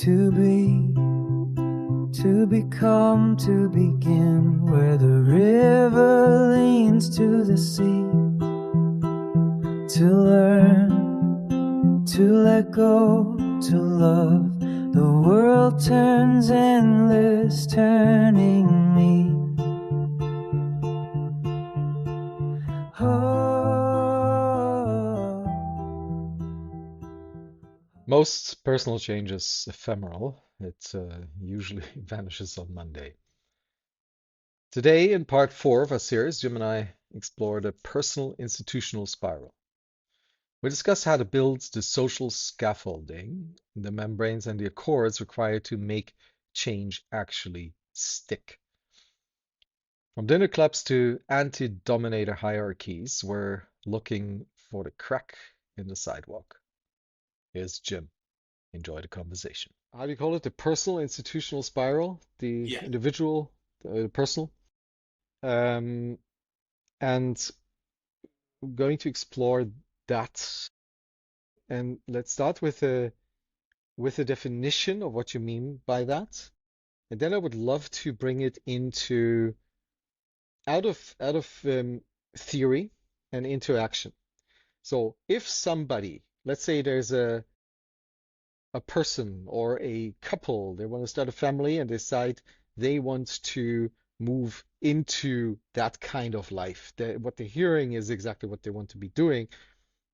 To be, to become, to begin, where the river leans to the sea. To learn, to let go, to love. The world turns endless, turning me. Oh. Most personal change is ephemeral. It usually vanishes on Monday. Today, in part 4 of our series, Jim and I explore the personal institutional spiral. We discuss how to build the social scaffolding, the membranes and the accords required to make change actually stick. From dinner clubs to anti-dominator hierarchies, we're looking for the crack in the sidewalk. Here's Jim. Enjoy the conversation. How do you call it? The personal institutional spiral, the Yeah. individual, the personal. Um, and I'm going to explore that. And let's start with a definition of what you mean by that. And then I would love to bring it into out of theory and into action. So if somebody, let's say there's a person or a couple, they want to start a family and decide they want to move into that kind of life. What they're hearing is exactly what they want to be doing.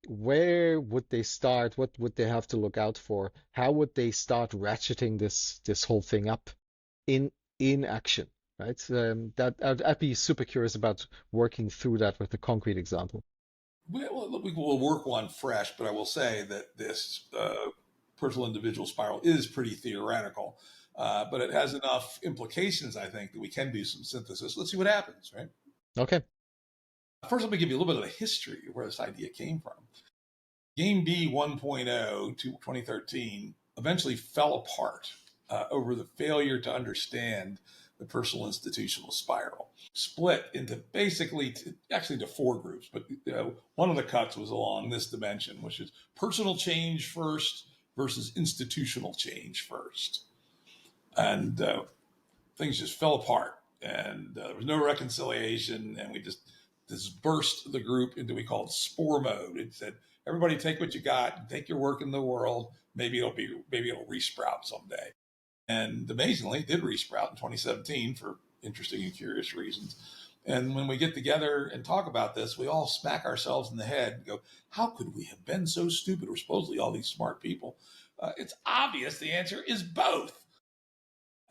Where would they start? What would they have to look out for? How would they start ratcheting this whole thing up in action, right? I'd be super curious about working through that with a concrete example. We will work one fresh, but I will say that this personal individual spiral is pretty theoretical, but it has enough implications, I think, that we can do some synthesis. Let's see what happens, right? Okay. First, let me give you a little bit of the history of where this idea came from. Game B 1.0 to 2013 eventually fell apart over the failure to understand the personal institutional spiral, split into basically actually to 4 groups, but one of the cuts was along this dimension, which is personal change first versus institutional change first. And things just fell apart, and there was no reconciliation, and we just dispersed the group into what we called spore mode. It said, everybody take what you got, take your work in the world, maybe it'll resprout someday. And amazingly, it did resprout in 2017 for interesting and curious reasons. And when we get together and talk about this, we all smack ourselves in the head and go, how could we have been so stupid? We're supposedly all these smart people. It's obvious the answer is both.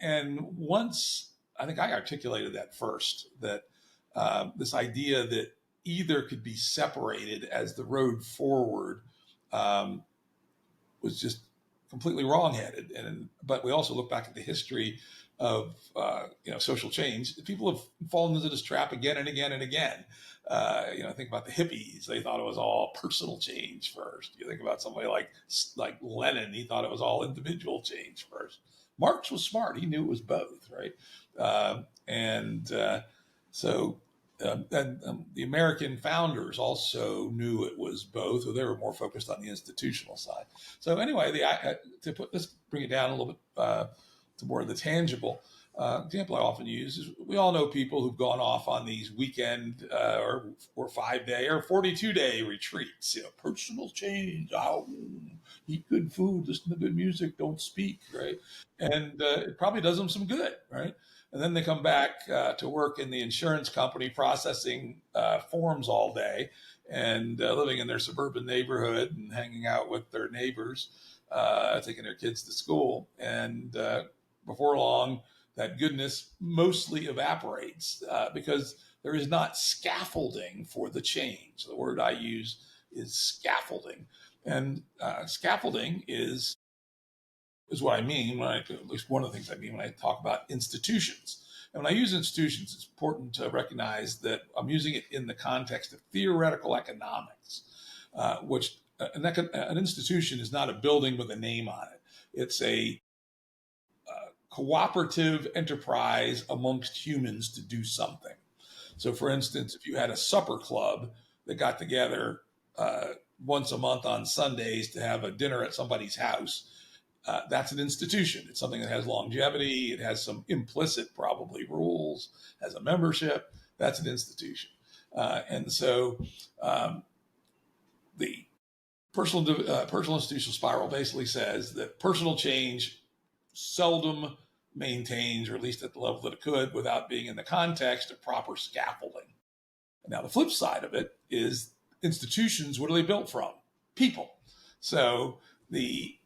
And once I think I articulated that first, that this idea that either could be separated as the road forward was just completely wrongheaded. But we also look back at the history of social change. People have fallen into this trap again and again and again. Think about the hippies. They thought it was all personal change first. You think about somebody like Lenin. He thought it was all individual change first. Marx was smart. He knew it was both, right? The American founders also knew it was both, or they were more focused on the institutional side. So anyway, let's bring it down a little bit to more of the tangible. Example I often use is we all know people who've gone off on these weekend or 5-day or 42-day retreats. Personal change. Eat good food, listen to good music, don't speak, right? And it probably does them some good, right? And then they come back to work in the insurance company processing forms all day and living in their suburban neighborhood and hanging out with their neighbors, taking their kids to school. And before long, that goodness mostly evaporates because there is not scaffolding for the change. The word I use is scaffolding. And scaffolding is what I mean when at least one of the things I mean when I talk about institutions. And when I use institutions, it's important to recognize that I'm using it in the context of theoretical economics, which an institution is not a building with a name on it. It's a cooperative enterprise amongst humans to do something. So, for instance, if you had a supper club that got together once a month on Sundays to have a dinner at somebody's house, that's an institution. It's something that has longevity. It has some implicit, probably, rules, has a membership. That's an institution. And so the personal institutional spiral basically says that personal change seldom maintains, or at least at the level that it could, without being in the context of proper scaffolding. Now, the flip side of it is institutions. What are they built from? People. So the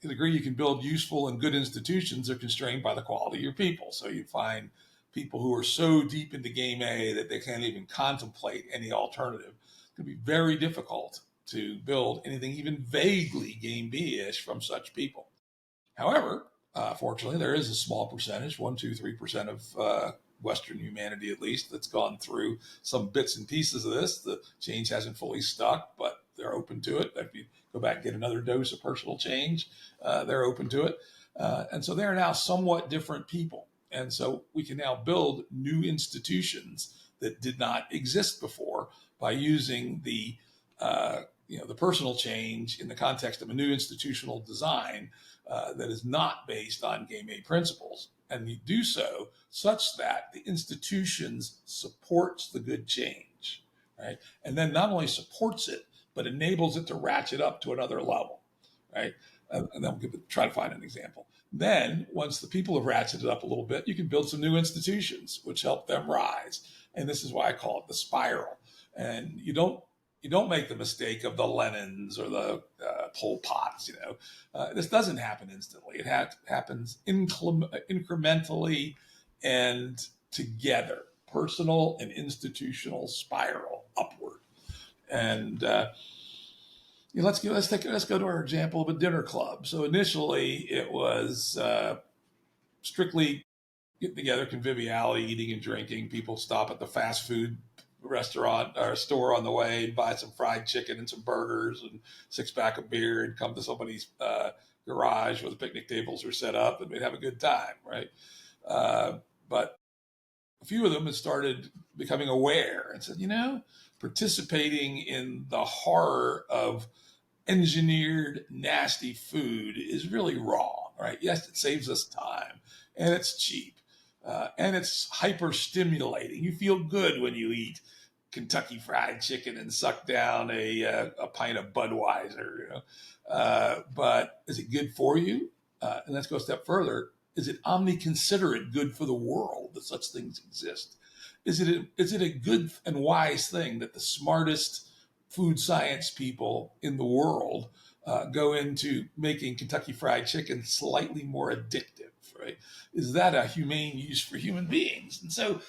degree you can build useful and good institutions are constrained by the quality of your people. So you find people who are so deep into game A that they can't even contemplate any alternative. It's going to be very difficult to build anything even vaguely game B-ish from such people. However, fortunately, there is a small percentage, 1, 2, 3% of Western humanity, at least, that's gone through some bits and pieces of this. The change hasn't fully stuck, but they're open to it. If you go back and get another dose of personal change, they're open to it. And so they're now somewhat different people. And so we can now build new institutions that did not exist before by using the personal change in the context of a new institutional design that is not based on game A principles. And you do so such that the institutions supports the good change, right? And then not only supports it, but enables it to ratchet up to another level, right? And then we'll try to find an example. Then, once the people have ratcheted up a little bit, you can build some new institutions which help them rise. And this is why I call it the spiral. And you don't make the mistake of the Lenins or the Pol Pots. This doesn't happen instantly. It happens incrementally and together, personal and institutional spiral upward. And let's go to our example of a dinner club. So initially, it was strictly get together, conviviality, eating and drinking. People stop at the fast food restaurant or store on the way and buy some fried chicken and some burgers and 6-pack of beer and come to somebody's garage where the picnic tables are set up, and we'd have a good time, right? But a few of them had started becoming aware and said, participating in the horror of engineered nasty food is really wrong, right? Yes, it saves us time and it's cheap. And it's hyper stimulating. You feel good when you eat Kentucky Fried Chicken and suck down a pint of Budweiser. But is it good for you? And let's go a step further. Is it omni-considerate good for the world that such things exist? Is it a good and wise thing that the smartest food science people in the world go into making Kentucky Fried Chicken slightly more addictive, right? Is that a humane use for human beings? And so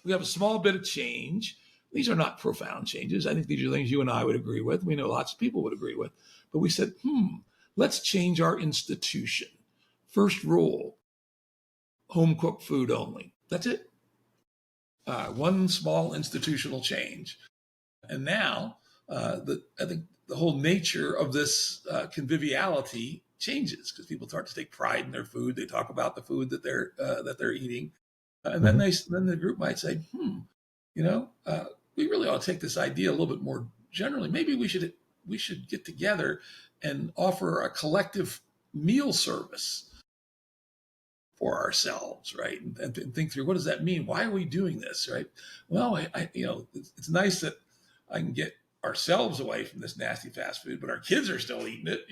we have a small bit of change. These are not profound changes. I think these are things you and I would agree with. We know lots of people would agree with. But we said, let's change our institution. First rule, home cooked food only. That's it. One small institutional change. And now I think the whole nature of this conviviality changes because people start to take pride in their food. They talk about the food that they're eating, and then the group might say, we really ought to take this idea a little bit more generally. Maybe we should get together and offer a collective meal service for ourselves, right? And think through, what does that mean? Why are we doing this, right? Well, it's nice that I can get ourselves away from this nasty fast food, but our kids are still eating it,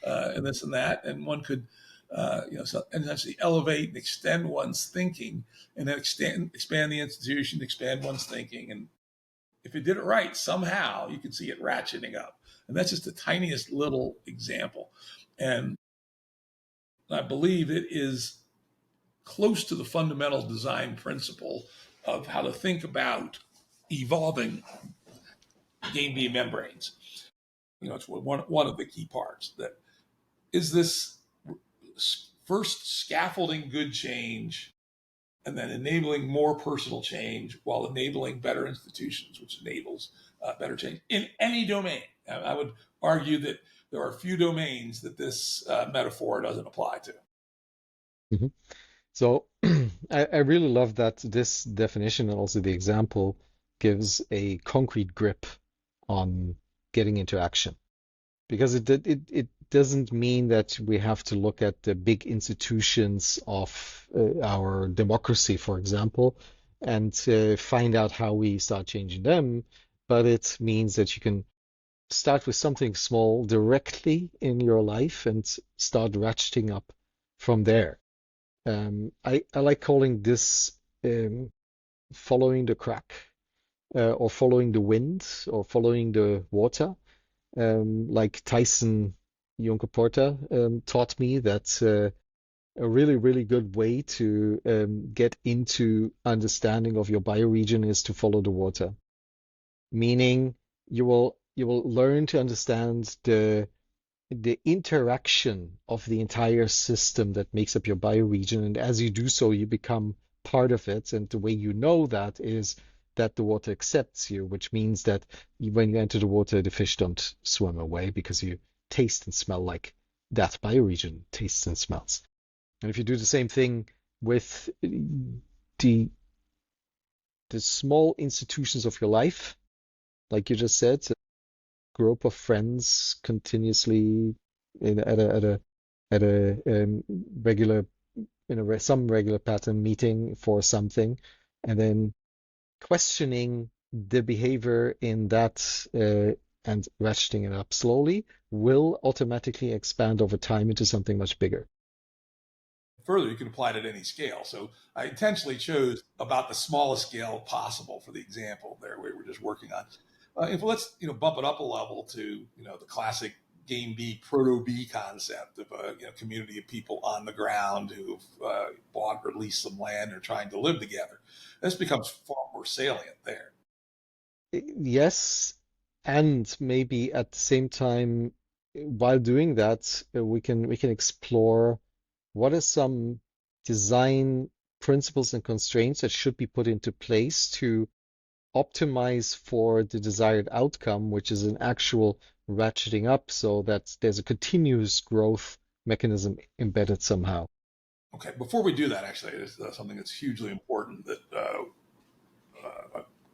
and this and that. And one could, essentially elevate and extend one's thinking, and then expand the institution, expand one's thinking. And if you did it right, somehow you can see it ratcheting up. And that's just the tiniest little example. And I believe it is close to the fundamental design principle of how to think about evolving game B membranes. It's one of the key parts. That is this first scaffolding good change, and then enabling more personal change while enabling better institutions, which enables better change in any domain. I would argue that there are few domains that this metaphor doesn't apply to. Mhm. So I really love that this definition and also the example gives a concrete grip on getting into action. Because it doesn't mean that we have to look at the big institutions of our democracy, for example, and find out how we start changing them. But it means that you can start with something small directly in your life and start ratcheting up from there. I like calling this following the crack, or following the wind, or following the water. Like Tyson Yunkaporta taught me that a really, really good way to get into understanding of your bioregion is to follow the water. Meaning you will learn to understand the interaction of the entire system that makes up your bioregion, and as you do so, you become part of it. And the way you know that is that the water accepts you, which means that when you enter the water, the fish don't swim away because you taste and smell like that bioregion tastes and smells. And if you do the same thing with the the small institutions of your life, like you just said, group of friends continuously at a regular some regular pattern meeting for something, and then questioning the behavior in that and ratcheting it up slowly will automatically expand over time into something much bigger. Further, you can apply it at any scale. So I intentionally chose about the smallest scale possible for the example there we were just working on. If let's bump it up a level to the classic game B, proto B concept of a community of people on the ground who've bought or leased some land or trying to live together. This becomes far more salient there. Yes, and maybe at the same time, while doing that, we can explore what are some design principles and constraints that should be put into place to optimize for the desired outcome, which is an actual ratcheting up so that there's a continuous growth mechanism embedded somehow. Okay, before we do that, actually, there's something that's hugely important that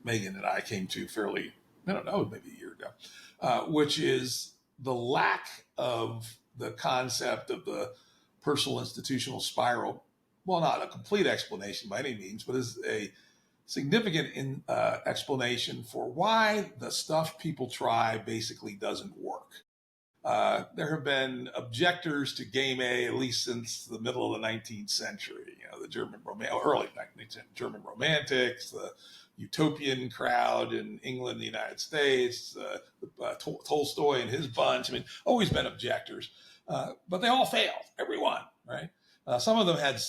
Megan and I came to fairly, I don't know, maybe a year ago, which is the lack of the concept of the personal institutional spiral. Well, not a complete explanation by any means, but is a significant explanation for why the stuff people try basically doesn't work. There have been objectors to game A at least since the middle of the 19th century. The early 19th German Romantics, the utopian crowd in England, the United States, Tolstoy and his bunch. I mean, always been objectors, but they all failed, every one, right? Some of them had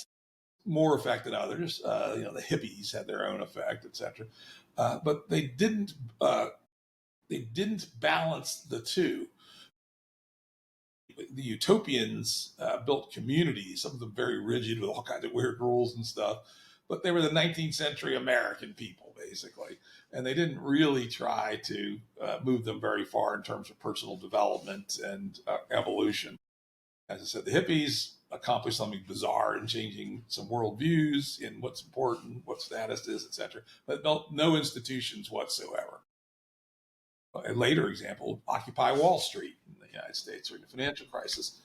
more effect than others. The hippies had their own effect, etc. But they didn't balance the two. The utopians built communities, some of them very rigid with all kinds of weird rules and stuff, but they were the 19th century American people, basically. And they didn't really try to move them very far in terms of personal development and evolution. As I said, the hippies accomplished something bizarre in changing some worldviews in what's important, what status is, etc., but no institutions whatsoever. A later example, Occupy Wall Street in the United States during the financial crisis.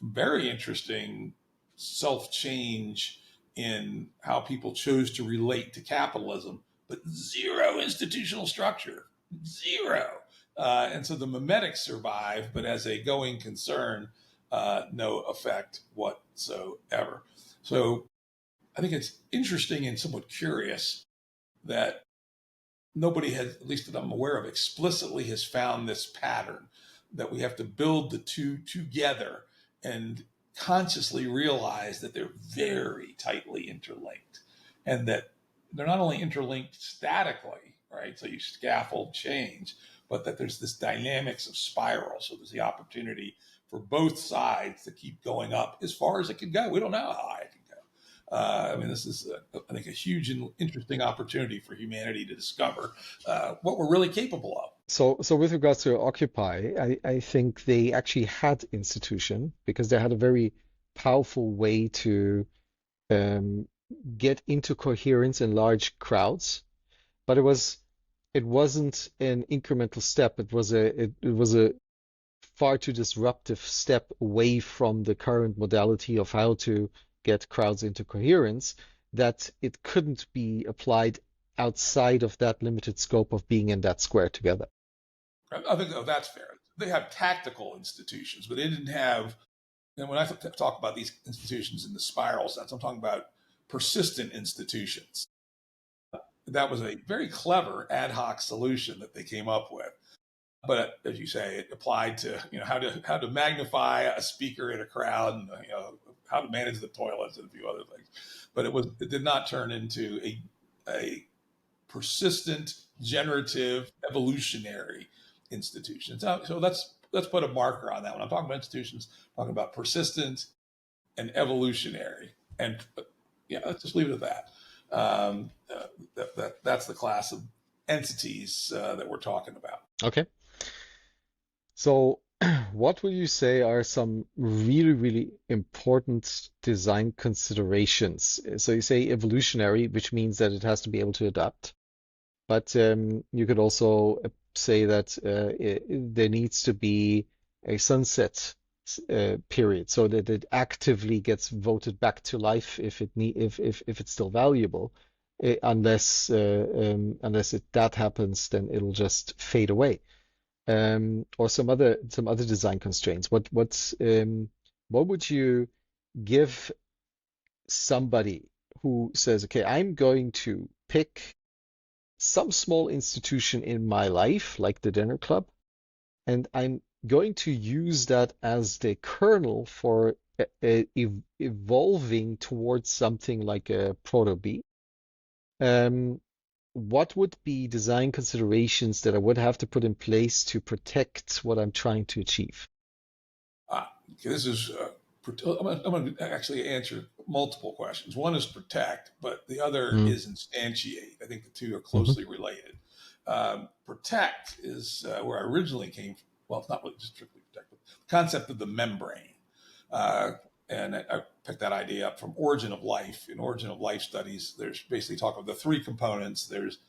Very interesting self-change in how people chose to relate to capitalism, but zero institutional structure, zero. And so the mimetics survive, but as a going concern, no effect whatsoever. So I think it's interesting and somewhat curious that nobody has, at least that I'm aware of, explicitly has found this pattern that we have to build the two together and consciously realize that they're very tightly interlinked, and that they're not only interlinked statically, right? So you scaffold change, but that there's this dynamics of spiral. So there's the opportunity for both sides to keep going up as far as it can go. We don't know how high it can go. I mean, this is, I think, a huge and interesting opportunity for humanity to discover what we're really capable of. So with regards to Occupy, I think they actually had institution because they had a very powerful way to get into coherence in large crowds. But it was it wasn't an incremental step. It was a far too disruptive step away from the current modality of how to get crowds into coherence, that it couldn't be applied outside of that limited scope of being in that square together. I think that's fair. They have tactical institutions, but they didn't have. And when I talk about these institutions in the spiral sense, I'm talking about persistent institutions. That was a very clever ad hoc solution that they came up with. But as you say, it applied to how to magnify a speaker in a crowd, and how to manage the toilets and a few other things. But it did not turn into a persistent, generative, evolutionary institution. So let's put a marker on that. When I'm talking about institutions, I'm talking about persistent and evolutionary. And let's just leave it at that. That's the class of entities that we're talking about. Okay. So what would you say are some really, really important design considerations? So you say evolutionary, which means that it has to be able to adapt. But you could also say that there needs to be a sunset period, so that it actively gets voted back to life if it's still valuable. Unless that happens, then it'll just fade away. Or some other design constraints. What would you give somebody who says, okay, I'm going to pick some small institution in my life, like the dinner club, and I'm going to use that as the kernel for evolving towards something like a proto-B. What would be design considerations that I would have to put in place to protect what I'm trying to achieve? This is I'm going to actually answer multiple questions. One is protect, but the other is instantiate. I think the two are closely related. Protect is where I originally came from. Well, it's not really just strictly protect, but the concept of the membrane. And I picked that idea up from Origin of Life. In Origin of Life studies, there's basically talk of the three components. There's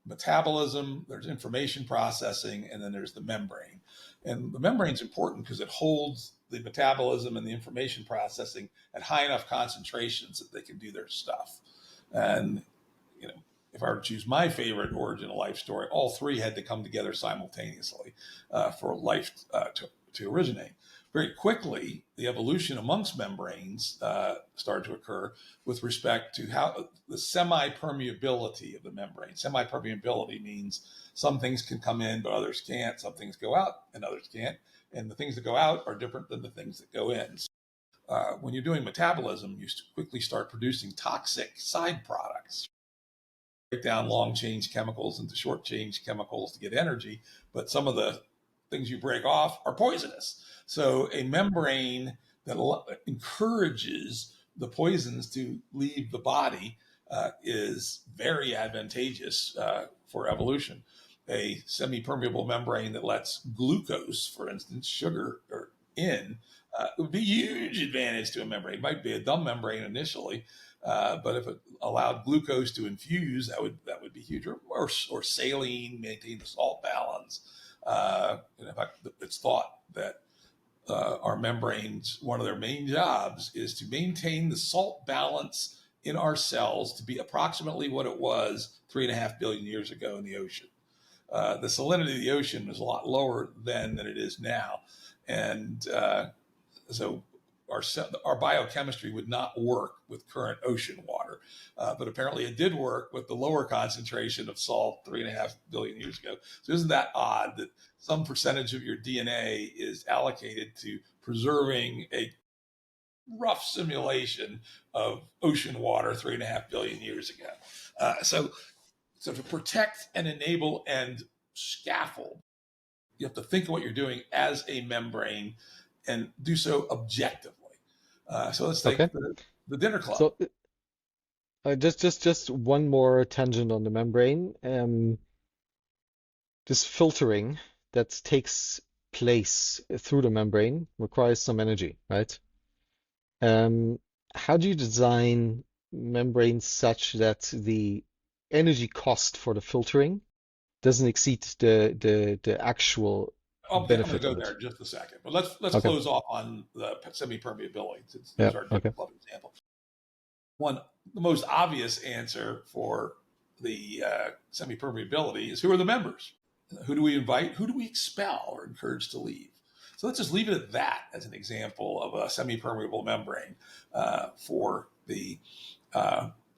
metabolism, there's information processing, and then there's the membrane. And the membrane is important because it holds the metabolism and the information processing at high enough concentrations that they can do their stuff. And, if I were to choose my favorite Origin of Life story, all three had to come together simultaneously for life to originate. Very quickly, the evolution amongst membranes started to occur with respect to how the semi-permeability of the membrane. Semi-permeability means some things can come in, but others can't. Some things go out and others can't. And the things that go out are different than the things that go in. When you're doing metabolism, you quickly start producing toxic side products. Break down long chain chemicals into short chain chemicals to get energy, but some of the things you break off are poisonous. So a membrane that encourages the poisons to leave the body is very advantageous for evolution. A semi-permeable membrane that lets glucose, for instance, sugar, in would be a huge advantage to a membrane. It might be a dumb membrane initially, but if it allowed glucose to infuse, that would be huge. Or saline, maintain the salt balance. In fact, it's thought that our membranes, one of their main jobs is to maintain the salt balance in our cells to be approximately what it was 3.5 billion years ago in the ocean. The salinity of the ocean is a lot lower then than it is now. And so our biochemistry would not work with current ocean water. But apparently it did work with the lower concentration of salt 3.5 billion years ago. So isn't that odd that some percentage of your DNA is allocated to preserving a rough simulation of ocean water 3.5 billion years ago? So to protect and enable and scaffold, you have to think of what you're doing as a membrane and do so objectively. So let's take the dinner club. So just one more tangent on the membrane. This filtering that takes place through the membrane requires some energy, right? How do you design membranes such that the energy cost for the filtering doesn't exceed the actual Okay, I'm going to benefit go of there it. in just a second, but let's Okay. close off on the semi-permeability since Yeah. these are Okay. different examples. The most obvious answer for the semi-permeability is who are the members? Who do we invite? Who do we expel or encourage to leave? So let's just leave it at that as an example of a semi-permeable membrane for the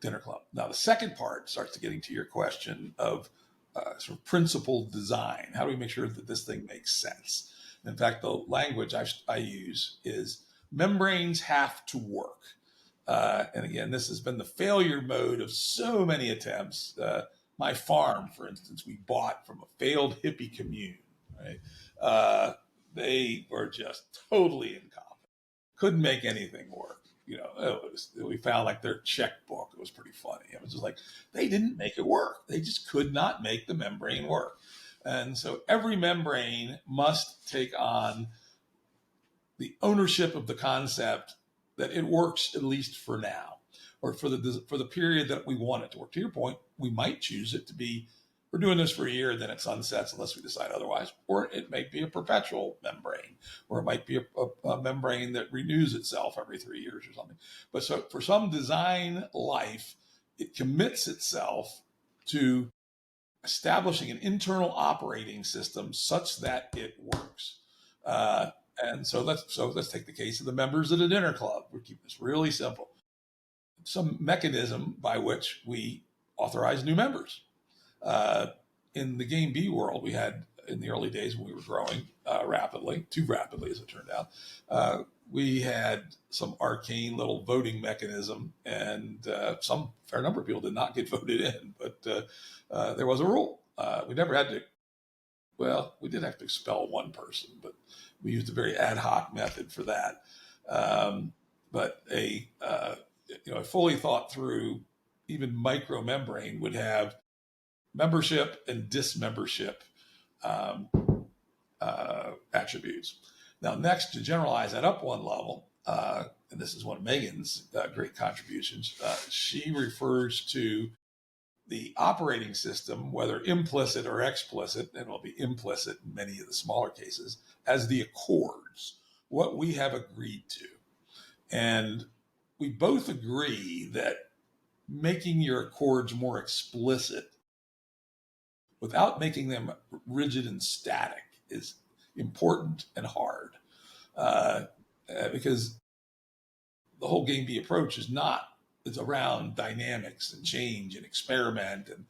dinner club. Now, the second part starts to getting to your question of sort of principled design. How do we make sure that this thing makes sense? In fact, the language I use is membranes have to work. And again, this has been the failure mode of so many attempts. My farm, for instance, we bought from a failed hippie commune. Right? They were just totally incompetent. Couldn't make anything work. We found like their checkbook. It was pretty funny. It was just like they didn't make it work. They just could not make the membrane work. And so every membrane must take on the ownership of the concept that it works at least for now, or for the period that we want it to work. To your point, we might choose it to be, we're doing this for a year, then it sunsets unless we decide otherwise, or it might be a perpetual membrane, or it might be a membrane that renews itself every 3 years or something. But so for some design life, it commits itself to establishing an internal operating system such that it works. And so let's take the case of the members of the dinner club. We're keeping this really simple. Some mechanism by which we authorize new members. In the game B world, we had in the early days when we were growing rapidly, too rapidly as it turned out, we had some arcane little voting mechanism, and some fair number of people did not get voted in, but there was a rule. We never had to. Well, we did have to expel one person, but we used a very ad hoc method for that. But a fully thought through, even micro membrane would have membership and dismembership attributes. Now, next, to generalize that up one level, and this is one of Megan's great contributions, she refers to the operating system, whether implicit or explicit, and will be implicit in many of the smaller cases, as the accords, what we have agreed to. And we both agree that making your accords more explicit without making them rigid and static is important and hard, because the whole game B approach it's around dynamics and change and experiment and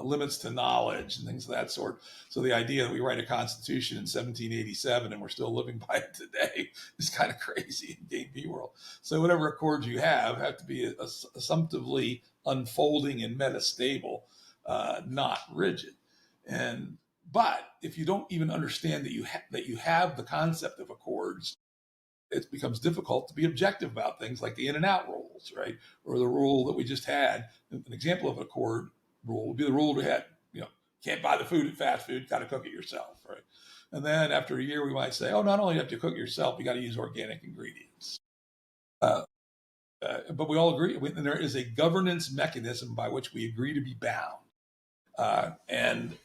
limits to knowledge and things of that sort. So the idea that we write a constitution in 1787 and we're still living by it today is kind of crazy in game B world. So whatever accords you have to be assumptively unfolding and metastable, not rigid. But if you don't even understand that you have the concept of accords, it becomes difficult to be objective about things like the in and out rules, right? Or the rule that we just had. An example of an accord rule would be the rule we had, can't buy the food at fast food, got to cook it yourself, right? And then after a year, we might say, not only have to cook it yourself, you got to use organic ingredients. But we all agree, and there is a governance mechanism by which we agree to be bound. And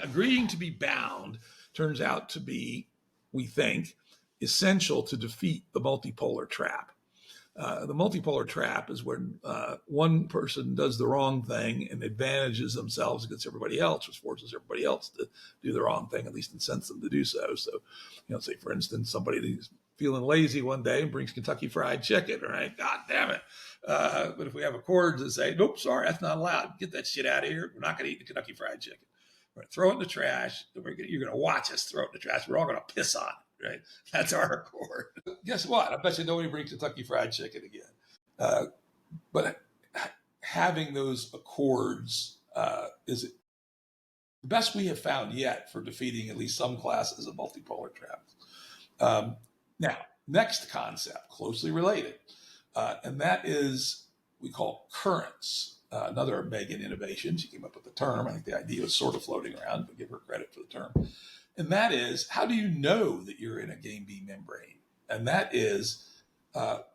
agreeing to be bound turns out to be, we think, essential to defeat the multipolar trap. The multipolar trap is when one person does the wrong thing and advantages themselves against everybody else, which forces everybody else to do the wrong thing, at least incents them to do so. So, say, for instance, somebody who's feeling lazy one day and brings Kentucky Fried Chicken, right? God damn it. But if we have accords that say, nope, sorry, that's not allowed. Get that shit out of here. We're not going to eat the Kentucky Fried Chicken. We're going to throw it in the trash. You're going to watch us throw it in the trash. We're all going to piss on it. Right, that's our accord. Guess what? I bet you nobody brings Kentucky Fried Chicken again. But having those accords is the best we have found yet for defeating at least some classes of multipolar traps. Now, next concept, closely related, and that is we call currents. Another Megan innovation. She came up with the term. I think the idea was sort of floating around, but give her credit for the term. And that is, how do you know that you're in a game B membrane? And that is,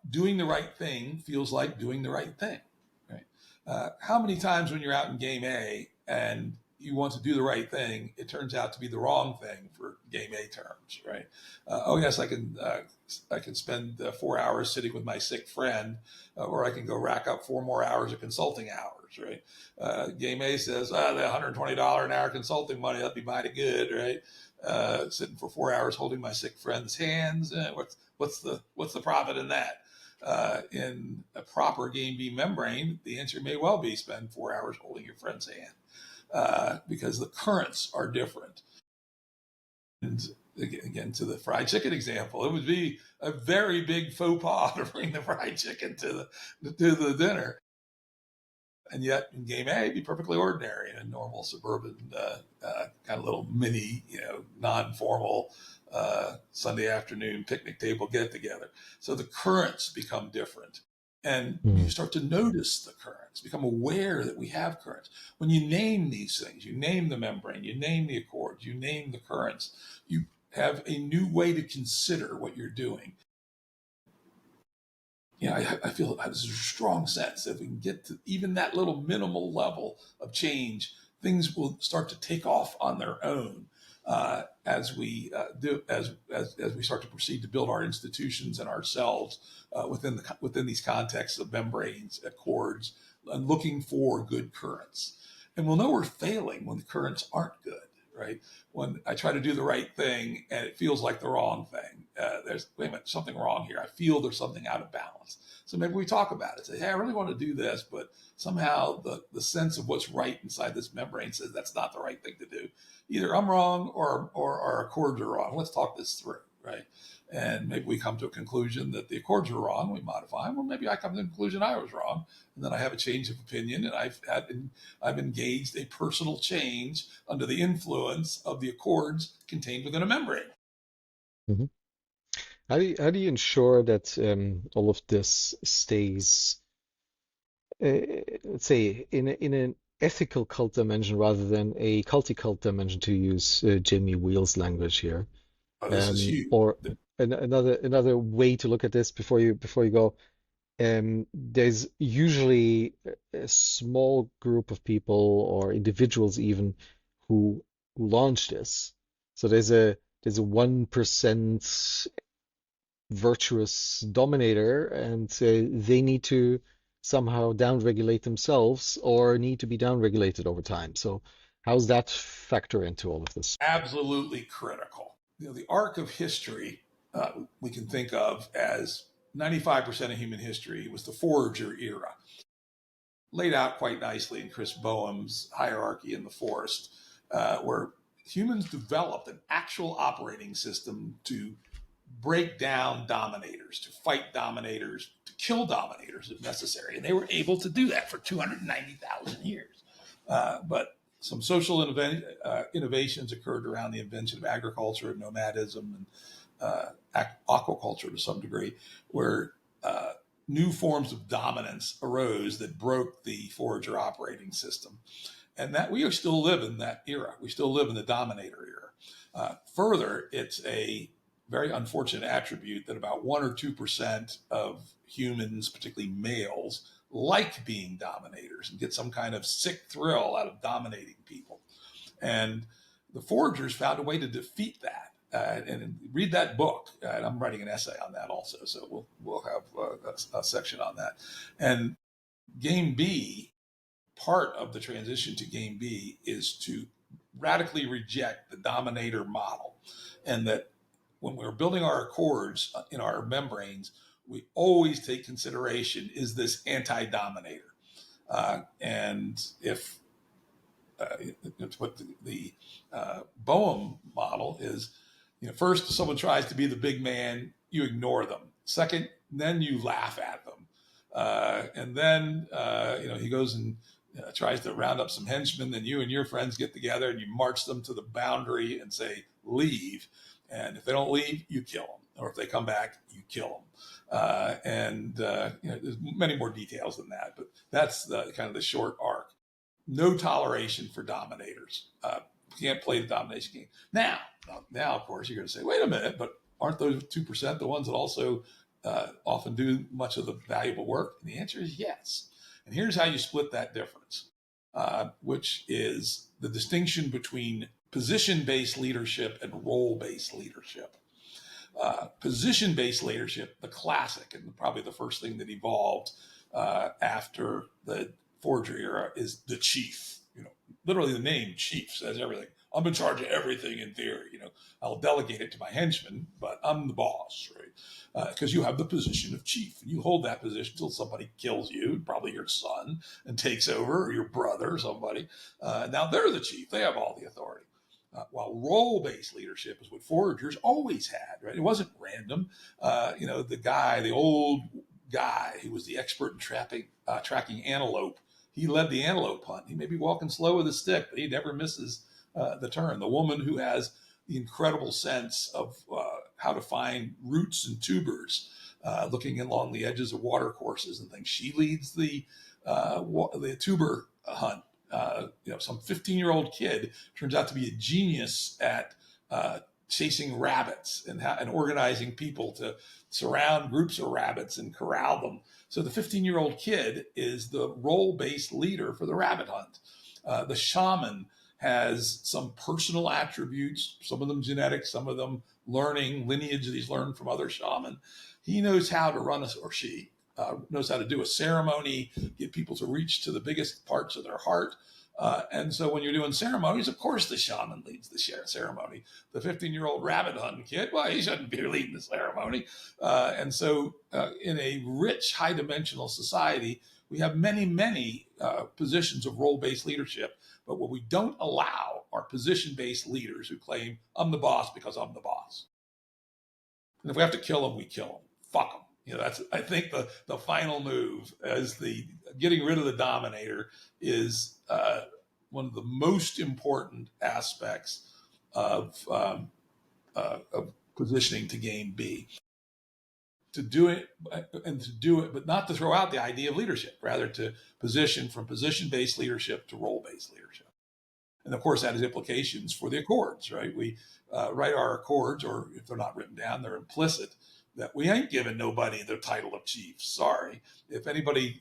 doing the right thing feels like doing the right thing. Right? How many times when you're out in game A and you want to do the right thing, it turns out to be the wrong thing for game A terms, right? Oh yes, I can spend 4 hours sitting with my sick friend, or I can go rack up 4 more hours of consulting hours, right? Game A says, the $120 an hour consulting money, that'd be mighty good, right? Sitting for 4 hours holding my sick friend's hands, what's the profit in that? In a proper game B membrane, the answer may well be spend 4 hours holding your friend's hand, because the currents are different. And again, to the fried chicken example, it would be a very big faux pas to bring the fried chicken to the dinner. And yet in game A, it'd be perfectly ordinary in a normal suburban kind of little mini, non-formal Sunday afternoon picnic table get together. So the currents become different. And you start to notice the currents, become aware that we have currents. When you name these things, you name the membrane, you name the accords, you name the currents, you have a new way to consider what you're doing. I feel there's a strong sense that if we can get to even that little minimal level of change, things will start to take off on their own as we start to proceed to build our institutions and ourselves within these contexts of membranes, accords, and looking for good currents. And we'll know we're failing when the currents aren't good, right? When I try to do the right thing and it feels like the wrong thing, there's something wrong here. I feel there's something out of balance. So maybe we talk about it. Say, hey, I really want to do this, but somehow the sense of what's right inside this membrane says that's not the right thing to do. Either I'm wrong or our accords are wrong. Let's talk this through, right? And maybe we come to a conclusion that the accords are wrong. We modify them. Well, maybe I come to the conclusion I was wrong, and then I have a change of opinion, and I've engaged a personal change under the influence of the accords contained within a membrane. Mm-hmm. How do you ensure that all of this stays, let's say, in an ethical cult dimension rather than a culty cult dimension, to use Jamie Wheel's language here? This is huge. Or another way to look at this before you go, there's usually a small group of people or individuals even who launch this. So there's a 1% virtuous dominator, and they need to somehow downregulate themselves or need to be downregulated over time. So how's that factor into all of this? Absolutely critical. The arc of history we can think of as 95% of human history was the forager era, laid out quite nicely in Chris Boehm's Hierarchy in the Forest, where humans developed an actual operating system to break down dominators, to fight dominators, to kill dominators if necessary. And they were able to do that for 290,000 years. But some social innovations occurred around the invention of agriculture and nomadism and aquaculture to some degree, where new forms of dominance arose that broke the forager operating system. And that we still live in that era. We still live in the dominator era. Further, it's a very unfortunate attribute that about 1 or 2% of humans, particularly males, like being dominators and get some kind of sick thrill out of dominating people. And the foragers found a way to defeat that. And read that book. And I'm writing an essay on that also, so we'll have a section on that. And Game B, part of the transition to Game B is to radically reject the dominator model, and that when we're building our accords in our membranes, we always take consideration, is this anti-dominator? And if what the Boehm model is, first someone tries to be the big man, you ignore them. Second, then you laugh at them. And then, he goes and tries to round up some henchmen, then you and your friends get together and you march them to the boundary and say, leave. And if they don't leave, you kill them. Or if they come back, you kill them. There's many more details than that, but that's the kind of the short arc. No toleration for dominators. Can't play the domination game. Now, of course, you're going to say, wait a minute, but aren't those 2% the ones that also often do much of the valuable work? And the answer is yes. And here's how you split that difference. which is the distinction between position-based leadership and role-based leadership. Position-based leadership, the classic, and probably the first thing that evolved after the forgery era, is the chief. Literally the name chief says everything. I'm in charge of everything in theory. I'll delegate it to my henchmen, but I'm the boss, right? Because you have the position of chief, and you hold that position until somebody kills you, probably your son, and takes over, or your brother, or somebody. Now they're the chief; they have all the authority. While role-based leadership is what foragers always had, right? It wasn't random. The old guy who was the expert in tracking antelope, he led the antelope hunt. He may be walking slow with a stick, but he never misses the turn. The woman who has the incredible sense of how to find roots and tubers, looking along the edges of water courses and things, she leads the tuber hunt. Some 15-year-old kid turns out to be a genius at chasing rabbits and organizing people to surround groups of rabbits and corral them. So the 15-year-old kid is the role-based leader for the rabbit hunt. The shaman has some personal attributes, some of them genetic, some of them learning, lineage that he's learned from other shaman. He knows how to run or she knows how to do a ceremony, get people to reach to the biggest parts of their heart. And so when you're doing ceremonies, of course, the shaman leads the ceremony. The 15-year-old rabbit hunting kid, well, he shouldn't be leading the ceremony. And so in a rich, high-dimensional society, we have many, many positions of role-based leadership. But what we don't allow are position-based leaders who claim, I'm the boss because I'm the boss. And if we have to kill them, we kill them. Fuck them. That's, I think, the final move as the getting rid of the dominator is one of the most important aspects of positioning to game B. To do it, but not to throw out the idea of leadership, rather to position from position-based leadership to role-based leadership. And of course, that has implications for the accords, right? We write our accords, or if they're not written down, they're implicit, that we ain't giving nobody the title of chief. Sorry. If anybody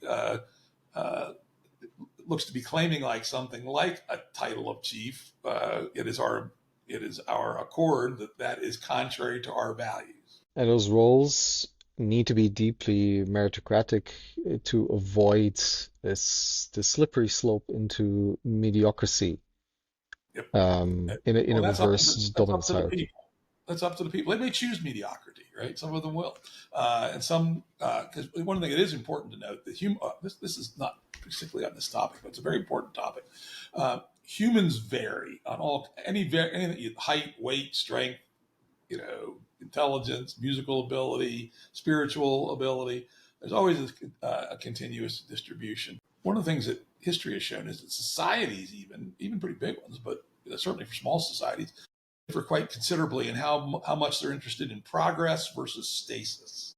looks to be claiming like something like a title of chief, it is our accord that is contrary to our values. And those roles need to be deeply meritocratic to avoid the slippery slope into mediocrity. Yep. In a reverse dominance hierarchy. That's up to the people. They may choose mediocrity, right? Some of them will, and some. Because one thing that is important to note that this is not particularly on this topic, but it's a very important topic. Humans vary on anything: height, weight, strength, intelligence, musical ability, spiritual ability. There's always a continuous distribution. One of the things that history has shown is that societies, even pretty big ones, but certainly for small societies, differ quite considerably in how much they're interested in progress versus stasis.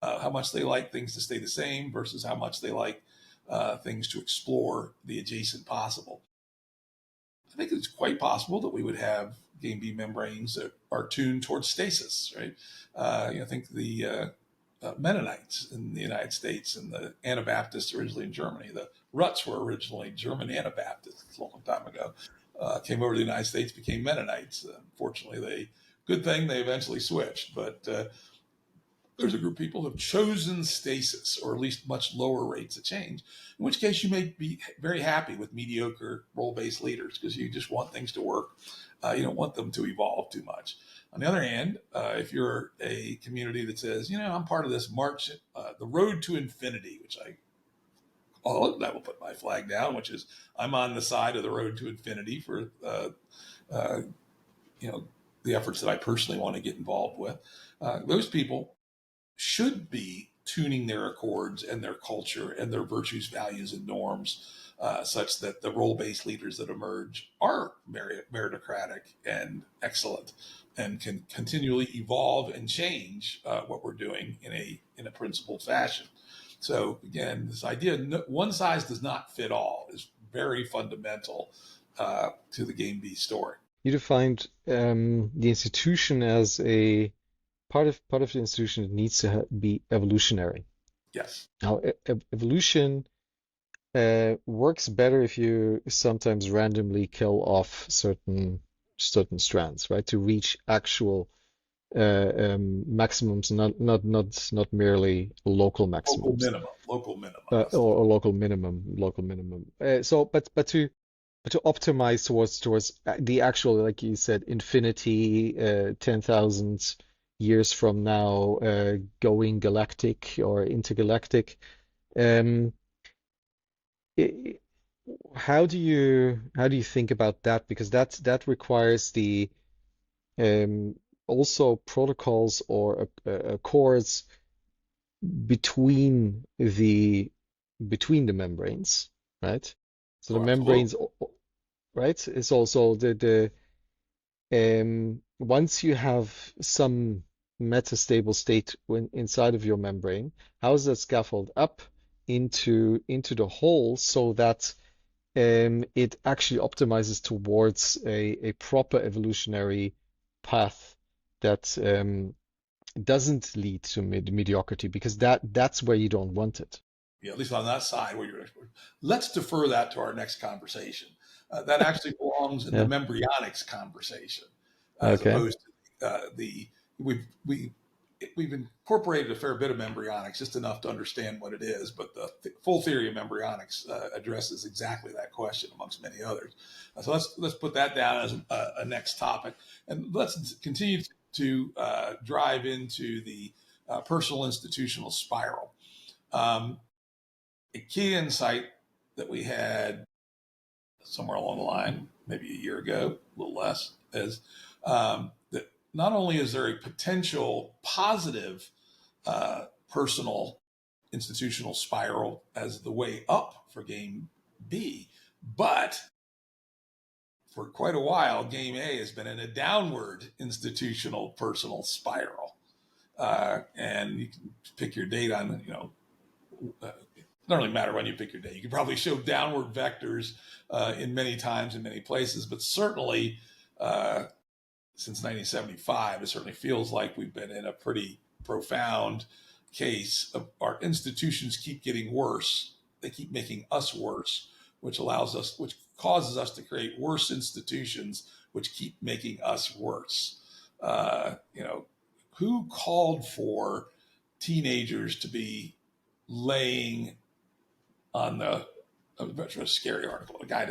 How much they like things to stay the same versus how much they like things to explore the adjacent possible. I think it's quite possible that we would have game B membranes that are tuned towards stasis, right? I think the Mennonites in the United States and the Anabaptists originally in Germany, the Rutts were originally German Anabaptists a long time ago, came over to the United States, became Mennonites. Unfortunately, good thing they eventually switched, but there's a group of people who have chosen stasis, or at least much lower rates of change, in which case you may be very happy with mediocre role-based leaders because you just want things to work. You don't want them to evolve too much. On the other hand, if you're a community that says, I'm part of this march, the road to infinity, which I will put my flag down, which is I'm on the side of the road to infinity for, the efforts that I personally want to get involved with. Those people should be tuning their accords and their culture and their virtues, values, and norms such that the role-based leaders that emerge are meritocratic and excellent and can continually evolve and change what we're doing in a principled fashion. So again, this idea one size does not fit all is very fundamental to the game B story. You defined the institution as a part of the institution that needs to be evolutionary. Yes. Now, evolution works better if you sometimes randomly kill off certain strands, right, to reach actual maximums, not merely local maximums, local minimum. or local minimum. So, but to optimize towards the actual, like you said, infinity, 10,000 years from now, going galactic or intergalactic. Um, i- how do you think about that? Because that requires the also protocols or accords between the membranes, right? So the Oh, absolutely. membranes, right, is also the once you have some metastable state when inside of your membrane, how is that scaffold up into the hole so that it actually optimizes towards a proper evolutionary path that doesn't lead to mediocrity, because that's where you don't want it. Yeah, at least on that side where you're expert. Let's defer that to our next conversation. That actually belongs in the Yeah. embryonics conversation, as Okay. opposed to the we've incorporated a fair bit of embryonics, just enough to understand what it is. But the full theory of embryonics addresses exactly that question, amongst many others. So let's put that down as a next topic, and let's continue to drive into the personal institutional spiral. A key insight that we had somewhere along the line, maybe a year ago, a little less, is that not only is there a potential positive personal institutional spiral as the way up for game B, but for quite a while, game A has been in a downward institutional personal spiral. And you can pick your date on, it doesn't really matter when you pick your day. You can probably show downward vectors in many times in many places, but certainly since 1975, it certainly feels like we've been in a pretty profound case of our institutions keep getting worse. They keep making us worse, which causes us to create worse institutions, which keep making us worse. Who called for teenagers to be laying on a scary article. A guy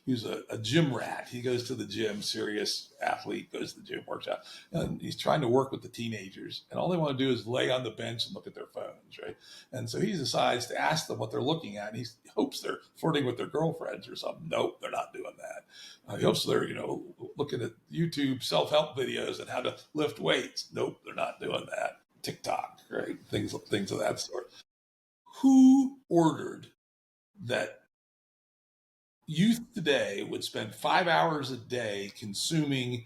who's a gym rat. He goes to the gym, serious athlete, goes to the gym, works out, and he's trying to work with the teenagers. And all they want to do is lay on the bench and look at their phones, right? And so he decides to ask them what they're looking at. And he hopes they're flirting with their girlfriends or something. Nope, they're not doing that. He hopes they're, looking at YouTube self-help videos and how to lift weights. Nope, they're not doing that. TikTok, right? Things of that sort. Who ordered that youth today would spend 5 hours a day consuming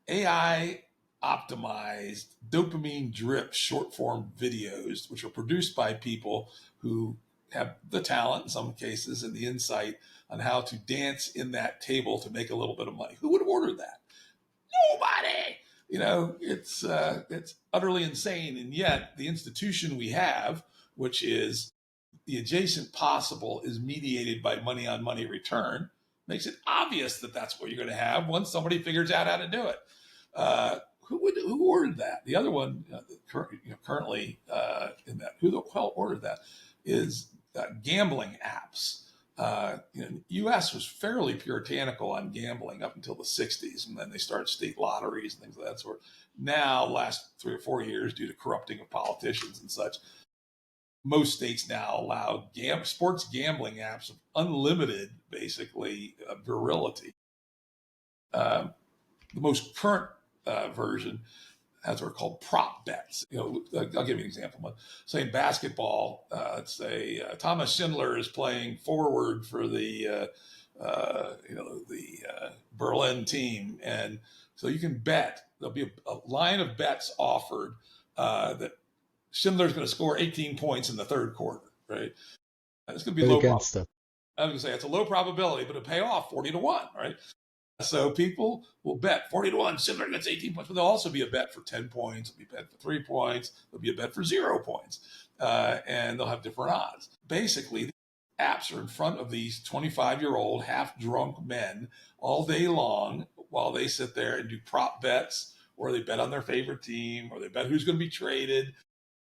AI optimized dopamine drip short form videos, which are produced by people who have the talent in some cases and the insight on how to dance in that table to make a little bit of money? Who would have ordered that? Nobody. It's utterly insane. And yet the institution we have, which is the adjacent possible, is mediated by money on money return, makes it obvious that that's what you're going to have once somebody figures out how to do it. Who ordered that? The other one currently in that, who the hell ordered that, is gambling apps. The U.S. was fairly puritanical on gambling up until the 60s, and then they started state lotteries and things of that sort. Now, last 3 or 4 years, due to corrupting of politicians and such, most states now allow sports gambling apps of unlimited, basically, virility. The most current version has what are called prop bets. I'll give you an example. Say in basketball, let's say Thomas Schindler is playing forward for the Berlin team, and so you can bet. There'll be a line of bets offered that Schindler's going to score 18 points in the third quarter, right? And it's going to be low. Against that. I was going to say it's a low probability, but it'll pay off 40-1, right? So people will bet 40-1, Schindler gets 18 points, but there'll also be a bet for 10 points, there'll be a bet for 3 points, there'll be a bet for 0 points, and they'll have different odds. Basically, apps are in front of these 25-year-old half-drunk men all day long while they sit there and do prop bets, or they bet on their favorite team, or they bet who's going to be traded.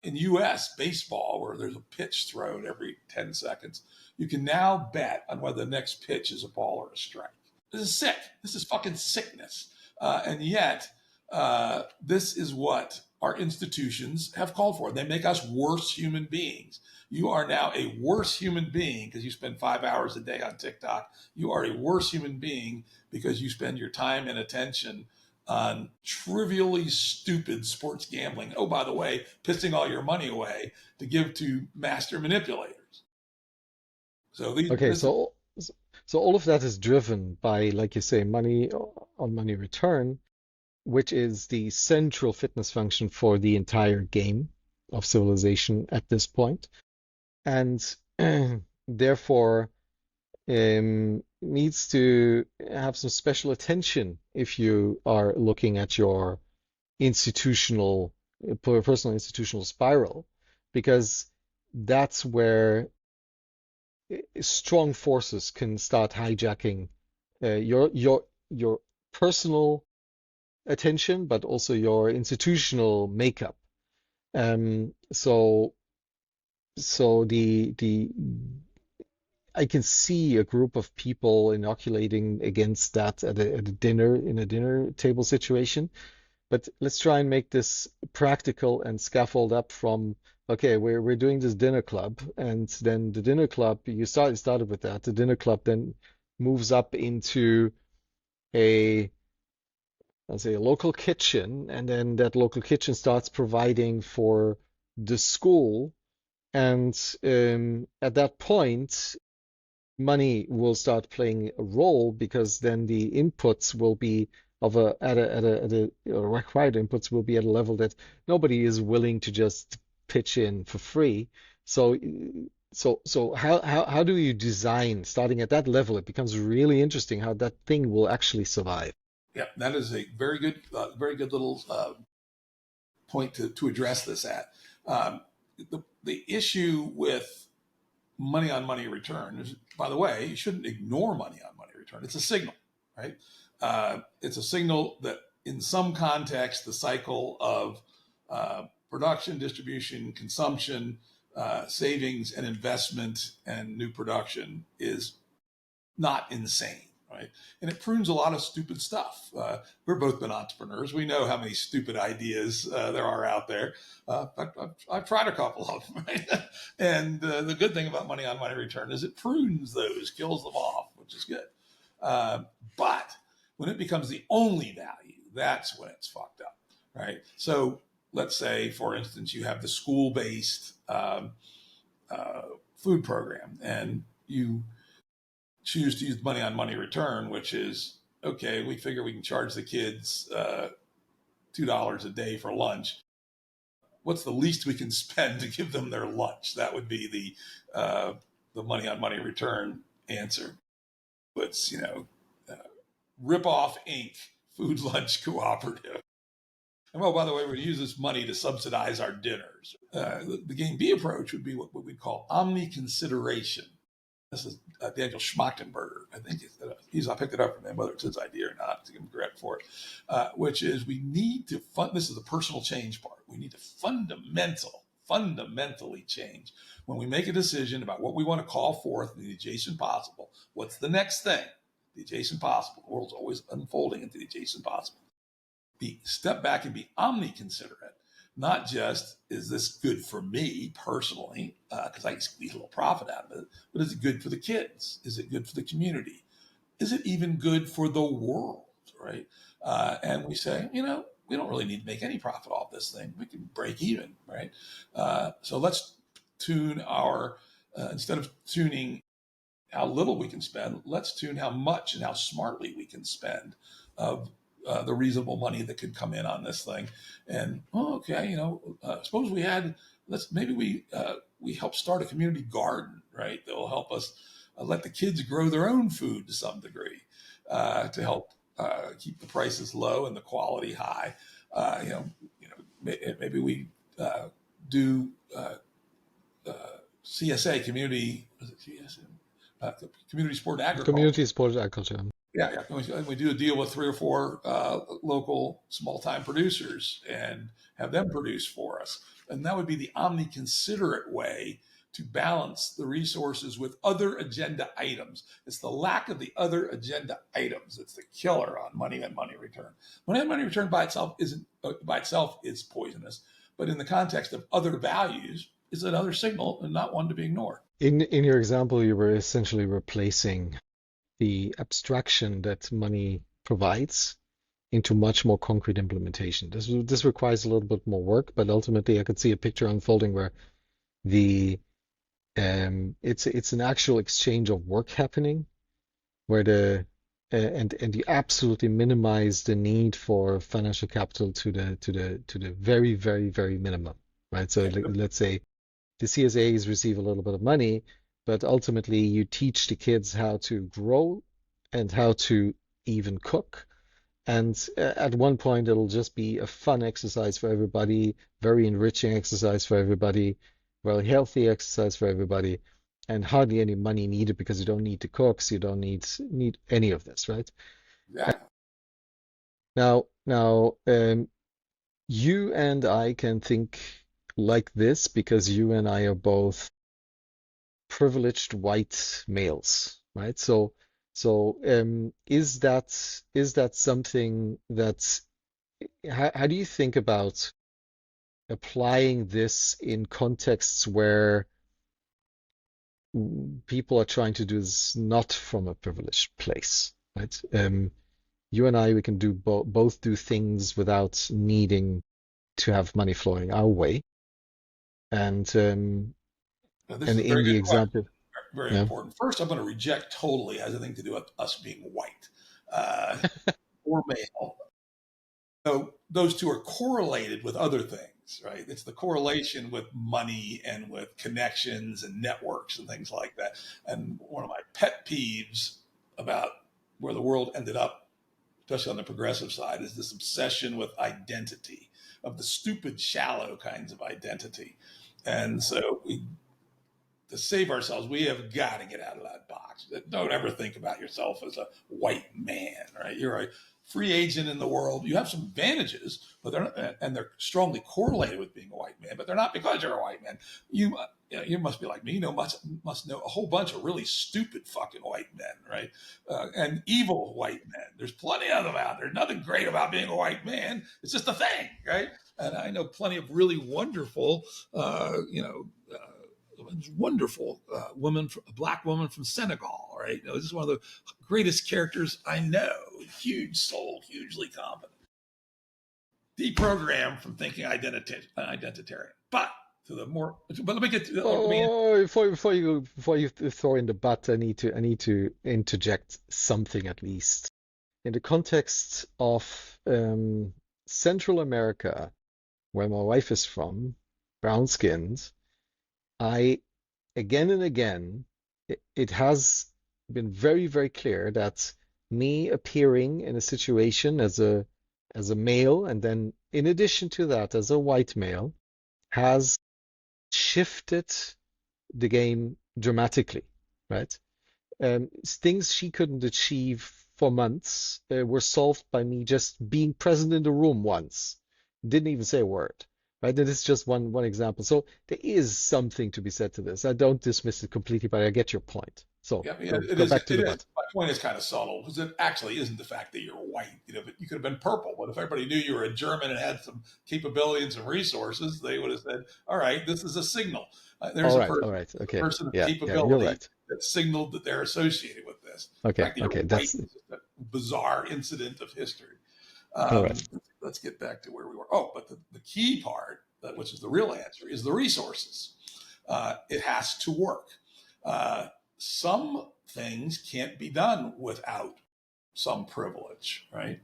In U.S. baseball, where there's a pitch thrown every 10 seconds, you can now bet on whether the next pitch is a ball or a strike. This is sick. This is fucking sickness. And yet, this is what our institutions have called for. They make us worse human beings. You are now a worse human being because you spend 5 hours a day on TikTok. You are a worse human being because you spend your time and attention on trivially stupid sports gambling. Oh, by the way, pissing all your money away to give to master manipulators. So Okay, so all of that is driven by, like you say, money on money return, which is the central fitness function for the entire game of civilization at this point, and therefore needs to have some special attention if you are looking at your personal institutional spiral, because that's where strong forces can start hijacking your personal attention, but also your institutional makeup. So the I can see a group of people inoculating against that at a dinner table situation. But let's try and make this practical and scaffold up from, okay, we're doing this dinner club, and then the dinner club, you started with that. The dinner club then moves up into a, let's say, a local kitchen, and then that local kitchen starts providing for the school. And at that point, money will start playing a role, because then the inputs will be required inputs will be at a level that nobody is willing to just pitch in for free. So how do you design starting at that level? It becomes really interesting how that thing will actually survive. Yeah, that is a very good little point to address this at. The issue with money on money return is, by the way, you shouldn't ignore money on money return. It's a signal, right? It's a signal that in some context, the cycle of production, distribution, consumption, savings, and investment and new production is not insane, right? And it prunes a lot of stupid stuff. We've both been entrepreneurs. We know how many stupid ideas there are out there. I've tried a couple of them, right? And the good thing about money on money return is it prunes those, kills them off, which is good. But when it becomes the only value, that's when it's fucked up, right? So let's say, for instance, you have the school-based food program, and you choose to use money on money return, which is, okay, we figure we can charge the kids $2 a day for lunch. What's the least we can spend to give them their lunch? That would be the money on money return answer. It's, Rip Off Inc. Food Lunch Cooperative. And well, by the way, we're going to use this money to subsidize our dinners. The game B approach would be what we call omni-consideration. This is Daniel Schmachtenberger. I think I picked it up from him, whether it's his idea or not, to give him credit for it, which is we need to this is the personal change part. We need to fundamentally change. When we make a decision about what we want to call forth in the adjacent possible, what's the next thing? The adjacent possible. The world's always unfolding into the adjacent possible. Step back and be omni-considerate. Not just, is this good for me personally, because I can squeeze a little profit out of it, but is it good for the kids? Is it good for the community? Is it even good for the world, right? And we say, we don't really need to make any profit off this thing. We can break even, right? So let's tune instead of tuning how little we can spend, let's tune how much and how smartly we can spend of the reasonable money that could come in on this thing. And suppose we had, we help start a community garden, right? That will help us let the kids grow their own food to some degree, to help keep the prices low and the quality high. Maybe we do CSA, community, was it CSA? Community Support Agriculture. Community supported agriculture. Yeah. And we do a deal with 3 or 4 local small-time producers and have them produce for us. And that would be the omni-considerate way to balance the resources with other agenda items. It's the lack of the other agenda items that's the killer on money and money return. Money and money return by itself is poisonous, but in the context of other values, is another signal and not one to be ignored. In your example, you were essentially replacing the abstraction that money provides into much more concrete implementation. This requires a little bit more work, but ultimately I could see a picture unfolding where the it's an actual exchange of work happening, where and you absolutely minimize the need for financial capital to the very, very, very minimum, right? So let's say the CSAs receive a little bit of money, but ultimately you teach the kids how to grow and how to even cook. And at one point, it'll just be a fun exercise for everybody, very enriching exercise for everybody, very healthy exercise for everybody, and hardly any money needed because you don't need to cook, so you don't need any of this, right? Yeah. Now, you and I can think like this because you and I are both privileged white males, right? So is that something that's how do you think about applying this in contexts where people are trying to do this not from a privileged place, right? You and I, we can do both do things without needing to have money flowing our way, and Now, this and is a very in the good question. example, Very yeah. important. First, I'm going to reject totally has anything to do with us being white or male. So those two are correlated with other things, right? It's the correlation with money and with connections and networks and things like that. And one of my pet peeves about where the world ended up, especially on the progressive side, is this obsession with identity, of the stupid, shallow kinds of identity. And so to save ourselves, we have got to get out of that box. Don't ever think about yourself as a white man, right? You're a free agent in the world. You have some advantages, but they're not, and they're strongly correlated with being a white man, but they're not because you're a white man. You must be like me. Must know a whole bunch of really stupid fucking white men, right? And evil white men. There's plenty of them out there. Nothing great about being a white man. It's just a thing, right? And I know plenty of really wonderful, wonderful woman, a black woman from Senegal, right? This is one of the greatest characters I know. Huge soul, hugely competent. Deprogrammed from thinking identitarian. But let me get to before you throw in the but, I need to interject something at least. In the context of Central America, where my wife is from, brown-skinned, I, again and again, it has been very, very clear that me appearing in a situation as a male, and then in addition to that, as a white male, has shifted the game dramatically, right? Things she couldn't achieve for months were solved by me just being present in the room once. Didn't even say a word. Right? That is just one example. So there is something to be said to this. I don't dismiss it completely, but I get your point. So yeah, go back to the but. My point is kind of subtle because it actually isn't the fact that you're white. But you could have been purple. But if everybody knew you were a German and had some capability and some resources, they would have said, "All right, this is a signal. There's all a okay. person of yeah, capability you're right. that signaled that they're associated with this." Okay, that's a bizarre incident of history. All right. Let's get back to where we were. Oh, but the key part, which is the real answer, is the resources. It has to work. Some things can't be done without some privilege, right?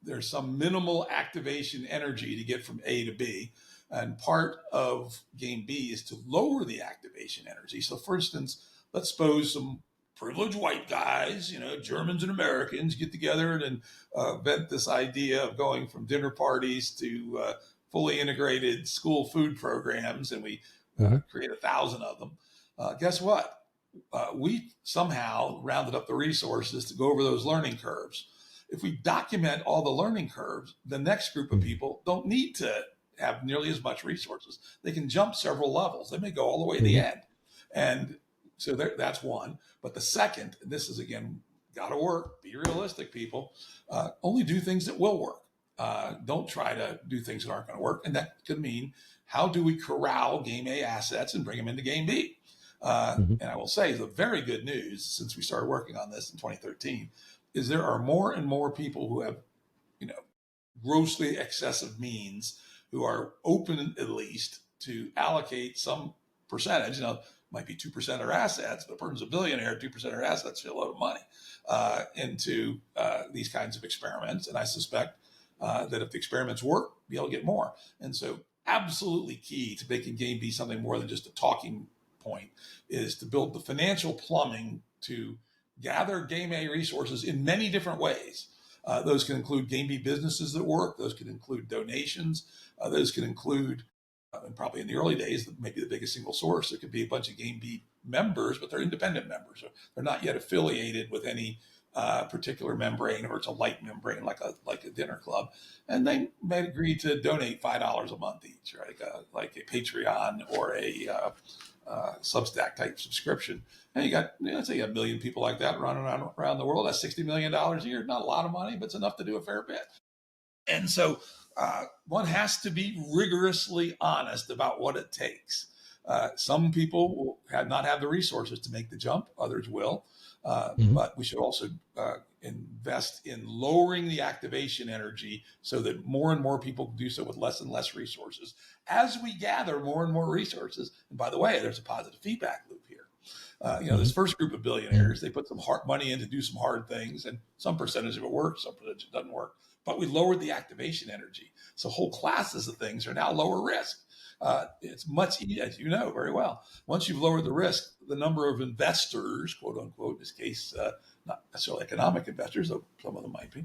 There's some minimal activation energy to get from A to B. And part of game B is to lower the activation energy. So for instance, let's suppose some privileged white guys, Germans and Americans get together and invent this idea of going from dinner parties to fully integrated school food programs. And we create 1,000 of them. Guess what? We somehow rounded up the resources to go over those learning curves. If we document all the learning curves, the next group of people don't need to have nearly as much resources. They can jump several levels. They may go all the way to the end. And so that's one. But the second, and this is again, got to work, be realistic, people, only do things that will work. Don't try to do things that aren't going to work. And that could mean, how do we corral game A assets and bring them into game B? And I will say the very good news, since we started working on this in 2013, is there are more and more people who have, grossly excessive means, who are open at least to allocate some percentage. Might be 2% of their assets, but a person's a billionaire, 2% of their assets is a lot of money, into these kinds of experiments. And I suspect that if the experiments work, be able to get more. And so absolutely key to making game B something more than just a talking point is to build the financial plumbing to gather game A resources in many different ways. Those can include game B businesses that work. Those can include donations. Those can include, and probably in the early days, maybe the biggest single source, there could be a bunch of game B members, but they're independent members. They're not yet affiliated with any particular membrane, or it's a light membrane like a dinner club, and they may agree to donate $5 a month each, right? Like a Patreon or a Substack type subscription. And you got, let's say, 1 million people like that running around the world. That's $60 million a year. Not a lot of money, but it's enough to do a fair bit. And so one has to be rigorously honest about what it takes. Some people will not have the resources to make the jump. Others will. But we should also invest in lowering the activation energy so that more and more people can do so with less and less resources. As we gather more and more resources, and by the way, there's a positive feedback loop here. This first group of billionaires, they put some hard money in to do some hard things, and some percentage of it works, some percentage it doesn't work. But we lowered the activation energy. So whole classes of things are now lower risk. It's much easier, as you know very well. Once you've lowered the risk, the number of investors, quote unquote, in this case, not necessarily economic investors, though some of them might be,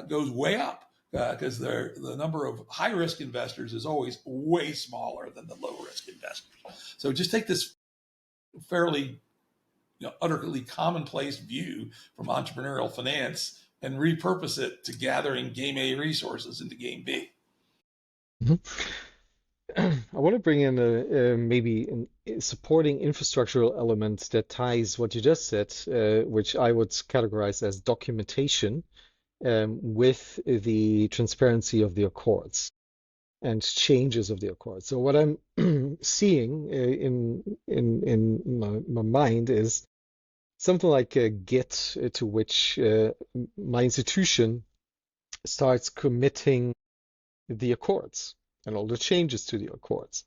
goes way up, because the number of high risk investors is always way smaller than the low risk investors. So just take this fairly, utterly commonplace view from entrepreneurial finance and repurpose it to gathering game A resources into game B. I want to bring in maybe a supporting infrastructural element that ties what you just said, which I would categorize as documentation, with the transparency of the accords and changes of the accords. So what I'm seeing in my mind is something like a Git, to which my institution starts committing the accords and all the changes to the accords.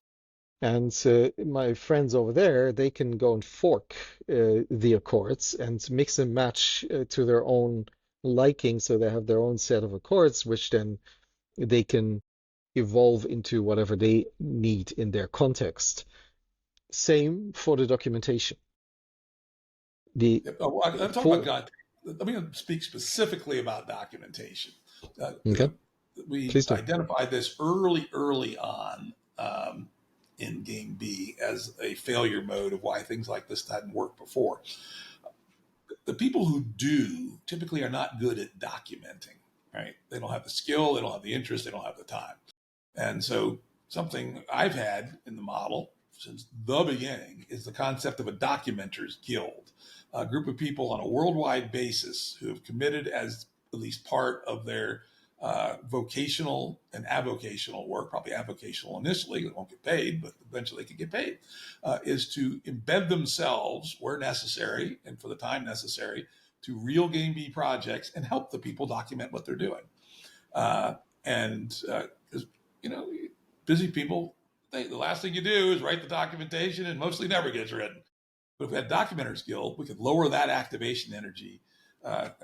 And my friends over there, they can go and fork the accords and mix and match to their own liking. So they have their own set of accords, which then they can evolve into whatever they need in their context. Same for the documentation. I'm talking about, let me speak specifically about documentation. Okay. We identified this early on in game B as a failure mode of why things like this hadn't worked before. The people who do typically are not good at documenting, right? They don't have the skill, they don't have the interest, they don't have the time. And so something I've had in the model since the beginning is the concept of a documenters guild, a group of people on a worldwide basis who have committed as at least part of their vocational and avocational work, probably avocational initially, they won't get paid, but eventually they can get paid, is to embed themselves where necessary and for the time necessary to real game B projects and help the people document what they're doing. Busy people, the last thing you do is write the documentation, and mostly never gets written. But if we had Documenters Guild, we could lower that activation energy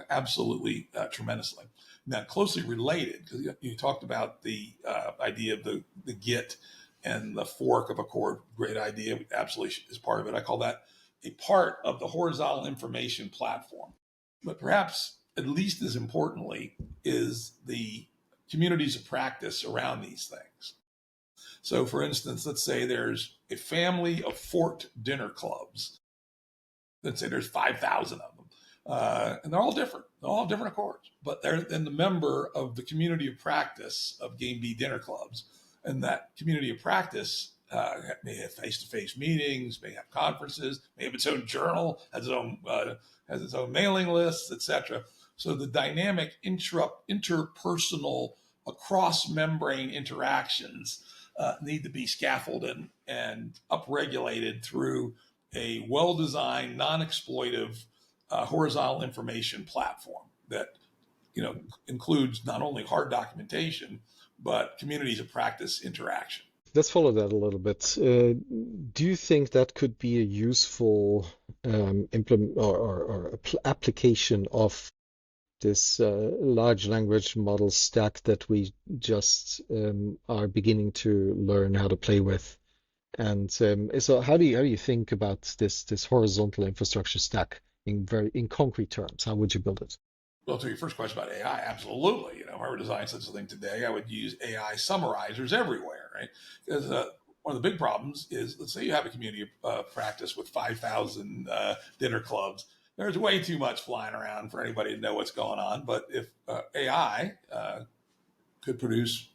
absolutely tremendously. Now, closely related, because you talked about the idea of the Git and the fork of a core, great idea, absolutely is part of it. I call that a part of the horizontal information platform. But perhaps at least as importantly is the communities of practice around these things. So, for instance, let's say there's a family of Fort dinner clubs. Let's say there's 5,000 of them. And they're all different. They're all different accords, but they're then the member of the community of practice of Game B dinner clubs. And that community of practice may have face-to-face meetings, may have conferences, may have its own journal, has its own mailing lists, etc. So the dynamic interpersonal across-membrane interactions need to be scaffolded and upregulated through a well-designed, non-exploitive horizontal information platform that includes not only hard documentation but communities of practice interaction. Let's follow that a little bit. Do you think that could be a useful implement or application of this large language model stack that we just are beginning to learn how to play with? And so, how do you think about this horizontal infrastructure stack in concrete terms? How would you build it? Well, to your first question about AI, absolutely. If I were designing such a thing today, I would use AI summarizers everywhere, right? Because one of the big problems is, let's say you have a community practice with 5,000 dinner clubs. There's way too much flying around for anybody to know what's going on. But if AI could produce,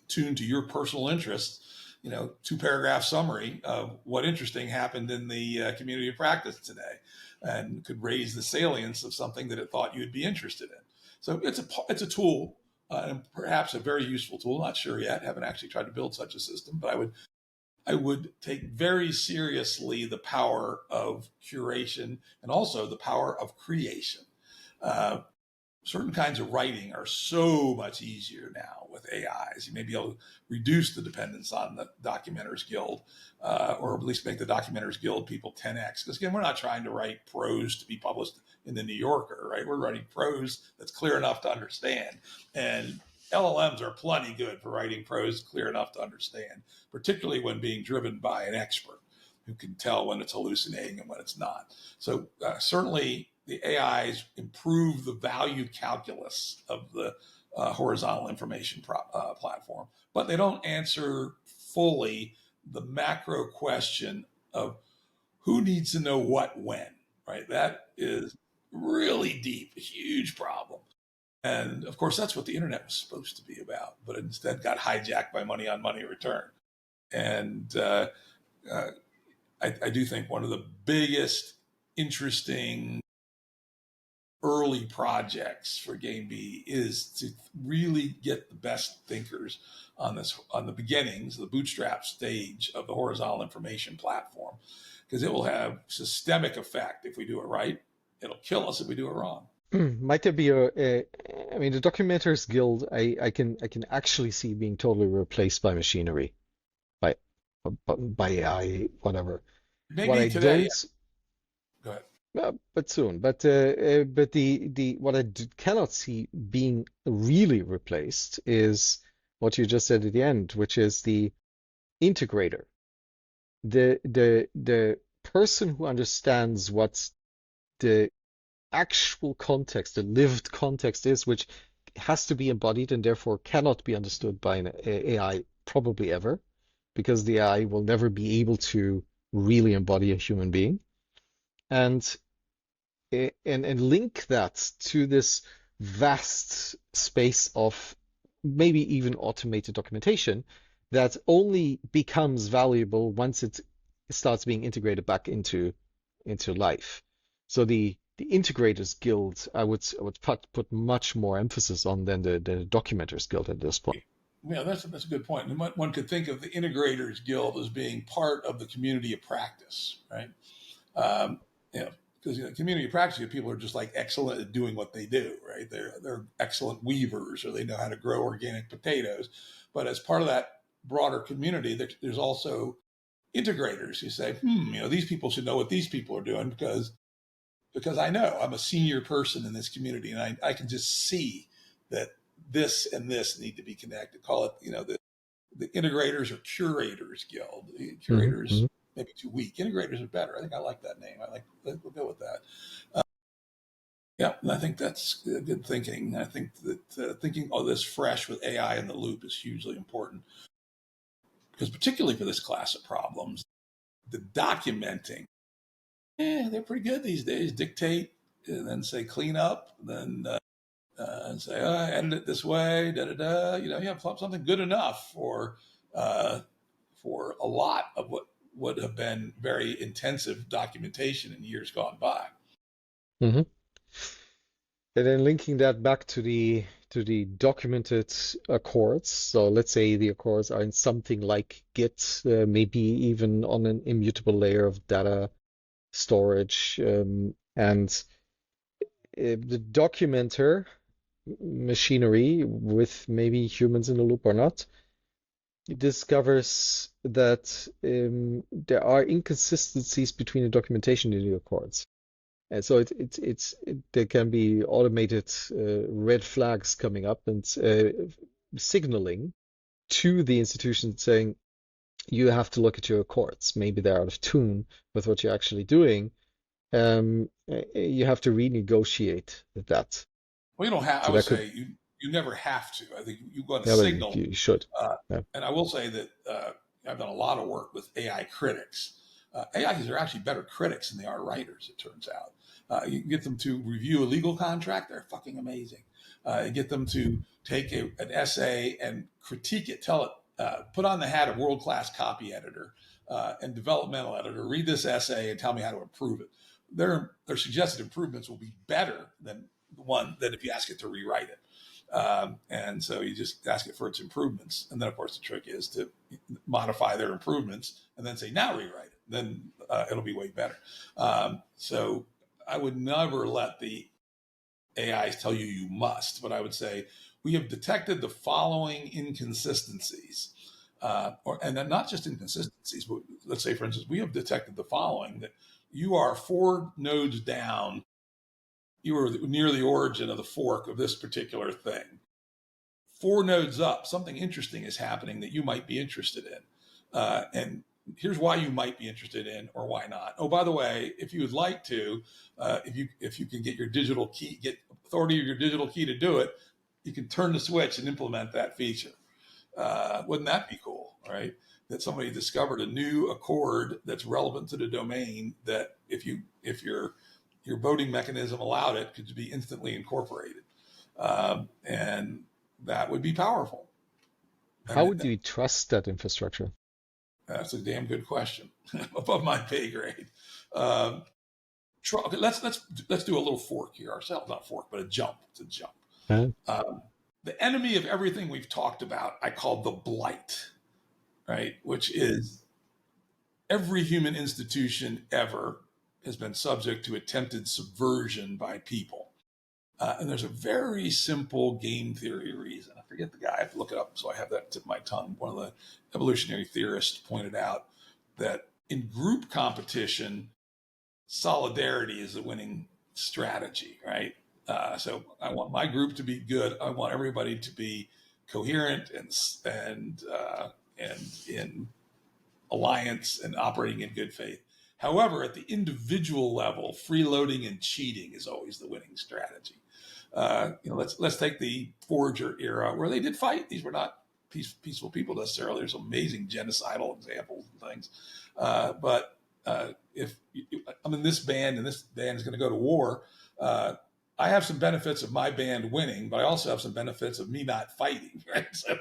tuned to your personal interests, 2-paragraph summary of what interesting happened in the community of practice today, and could raise the salience of something that it thought you'd be interested in. So it's a tool, and perhaps a very useful tool. Not sure yet. Haven't actually tried to build such a system, but I would take very seriously the power of curation and also the power of creation. Certain kinds of writing are so much easier now with AIs. You may be able to reduce the dependence on the Documenters Guild, or at least make the Documenters Guild people 10x. Because again, we're not trying to write prose to be published in the New Yorker, right? We're writing prose that's clear enough to understand. And LLMs are plenty good for writing prose clear enough to understand, particularly when being driven by an expert who can tell when it's hallucinating and when it's not. So certainly the AIs improve the value calculus of the horizontal information platform, but they don't answer fully the macro question of who needs to know what when, right? That is really deep, a huge problem. And of course, that's what the internet was supposed to be about, but instead got hijacked by money on money return. And I do think one of the biggest interesting early projects for Game B is to really get the best thinkers on the beginnings, the bootstrap stage of the horizontal information platform, because it will have systemic effect if we do it right. It'll kill us if we do it wrong. Might there be I mean, the Documenters Guild, I can actually see being totally replaced by machinery, by by AI, whatever. Maybe What I today. don't, Go ahead. but soon. But the what I cannot see being really replaced is what you just said at the end, which is the integrator, the person who understands what the actual context, the lived context is, which has to be embodied and therefore cannot be understood by an AI probably ever, because the AI will never be able to really embody a human being. And link that to this vast space of maybe even automated documentation that only becomes valuable once it starts being integrated back into life. So the Integrators Guild, I would put much more emphasis on than the Documenters Guild at this point. Yeah, that's a good point. And one could think of the Integrators Guild as being part of the community of practice, right? Because community of practice people are just like excellent at doing what they do, right? They're excellent weavers, or they know how to grow organic potatoes. But as part of that broader community, there's also integrators who say, these people should know what these people are doing because I know I'm a senior person in this community, and I can just see that this and this need to be connected. Call it, the Integrators or Curators Guild. Curators. Mm-hmm. Maybe too weak. Integrators are better. I think I like that name. We'll go with that. Yeah, and I think that's good thinking. I think that thinking all this fresh with AI in the loop is hugely important. because particularly for this class of problems, the documenting, they're pretty good these days. Dictate and then say clean up, then and say, I edit it this way, da da da. You have something good enough for a lot of what would have been very intensive documentation in years gone by. Hmm. And then linking that back to the documented accords. So let's say the accords are in something like Git, maybe even on an immutable layer of data storage, and the documenter machinery, with maybe humans in the loop or not, discovers that there are inconsistencies between the documentation in the accords. And so there can be automated red flags coming up and signaling to the institution saying, you have to look at your accords. Maybe they're out of tune with what you're actually doing. You have to renegotiate that. Well, you don't have. So I would that could, say you never have to. I think you go on a yeah, but signal. you should. Yeah. And I will say that I've done a lot of work with AI critics. AIs are actually better critics than they are writers, it turns out. You can get them to review a legal contract, they're fucking amazing. You get them to take an essay and critique it, tell it, put on the hat of world-class copy editor and developmental editor, read this essay and tell me how to improve it. Their suggested improvements will be better than than if you ask it to rewrite it. And so you just ask it for its improvements. And then, of course, the trick is to modify their improvements and then say, now rewrite it. Then it'll be way better. So I would never let the AIs tell you you must, but I would say we have detected the following inconsistencies. And then not just inconsistencies, but let's say, for instance, we have detected the following, that you are 4 nodes down. You are near the origin of the fork of this particular thing. 4 nodes up, something interesting is happening that you might be interested in. And here's why you might be interested in, or why not. Oh, by the way, if you would like to, if you can get your digital key, get authority of your digital key to do it, you can turn the switch and implement that feature. Wouldn't that be cool, right? That somebody discovered a new accord that's relevant to the domain that if your voting mechanism allowed it, could be instantly incorporated. And that would be powerful. How would you trust that infrastructure? That's a damn good question. Above my pay grade. Okay, let's do a little fork here ourselves. Not a fork, but a jump. It's a jump. Huh? The enemy of everything we've talked about, I call the blight, right? Which is every human institution ever has been subject to attempted subversion by people. And there's a very simple game theory reason. I forget the guy. I have to look it up so I have that tip of my tongue. One of the evolutionary theorists pointed out that in group competition, solidarity is the winning strategy, right? So I want my group to be good. I want everybody to be coherent and in alliance and operating in good faith. However, at the individual level, freeloading and cheating is always the winning strategy. Let's take the Forager era where they did fight. These were not peaceful people necessarily. There's amazing genocidal examples and things. But if I'm in this band and this band is going to go to war, I have some benefits of my band winning, but I also have some benefits of me not fighting. Right? So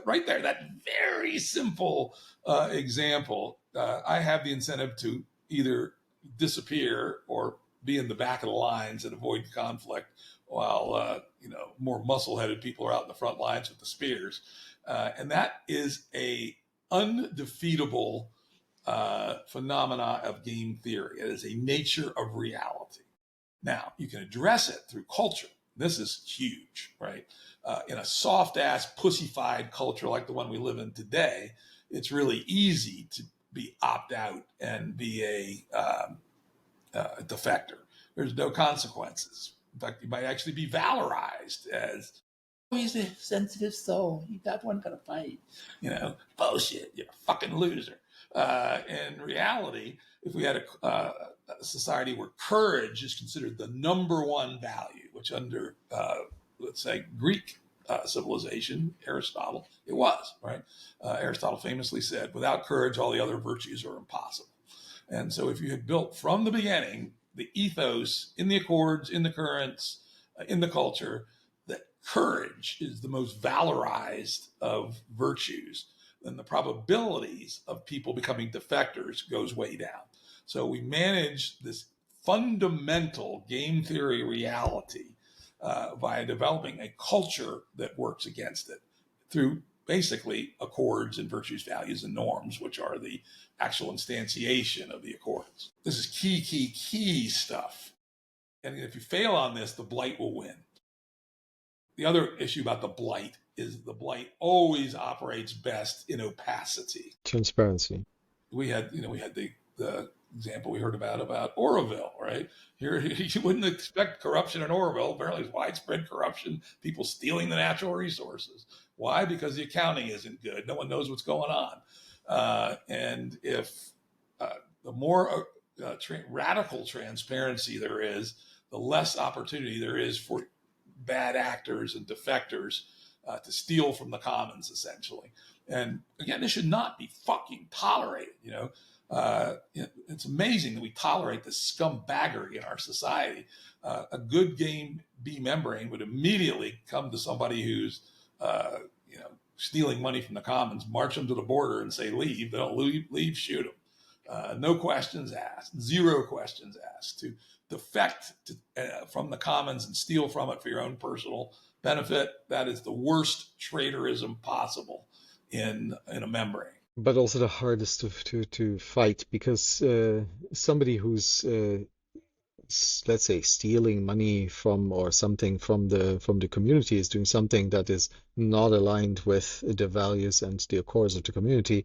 right there, that very simple example, I have the incentive to either disappear or be in the back of the lines and avoid conflict, while more muscle-headed people are out in the front lines with the spears, and that is a undefeatable phenomena of game theory. It is a nature of reality. Now, you can address it through culture. This is huge, right? In a soft-ass, pussified culture like the one we live in today, it's really easy to be opt-out and be a defector. There's no consequences. In fact, you might actually be valorized as, oh, he's a sensitive soul. That one gonna fight. Bullshit. You're a fucking loser. In reality, if we had a society where courage is considered the number one value, which under, let's say, Greek civilization, Aristotle, it was, right? Aristotle famously said, without courage, all the other virtues are impossible. And so if you had built from the beginning the ethos in the accords, in the currents, in the culture, that courage is the most valorized of virtues, then the probabilities of people becoming defectors goes way down. So we manage this fundamental game theory reality by developing a culture that works against it through basically accords and virtues, values, and norms, which are the actual instantiation of the accords. This is key stuff. And if you fail on this, the blight will win. The other issue about the blight is the blight always operates best in opacity. Transparency. We had the example we heard about Oroville, right? Here, you wouldn't expect corruption in Oroville. Apparently, it's widespread corruption, people stealing the natural resources. Why? Because the accounting isn't good. No one knows what's going on. And if the more radical transparency there is, the less opportunity there is for bad actors and defectors to steal from the commons, essentially. And again, this should not be fucking tolerated, it's amazing that we tolerate this scumbaggery in our society. A good game B membrane would immediately come to somebody who's, stealing money from the commons, march them to the border and say, leave. They don't leave, shoot them. No questions asked, zero questions asked. To defect from the commons and steal from it for your own personal benefit, that is the worst traitorism possible in a membrane. But also the hardest to fight, because somebody who's let's say stealing money from or something from the community is doing something that is not aligned with the values and the accords of the community,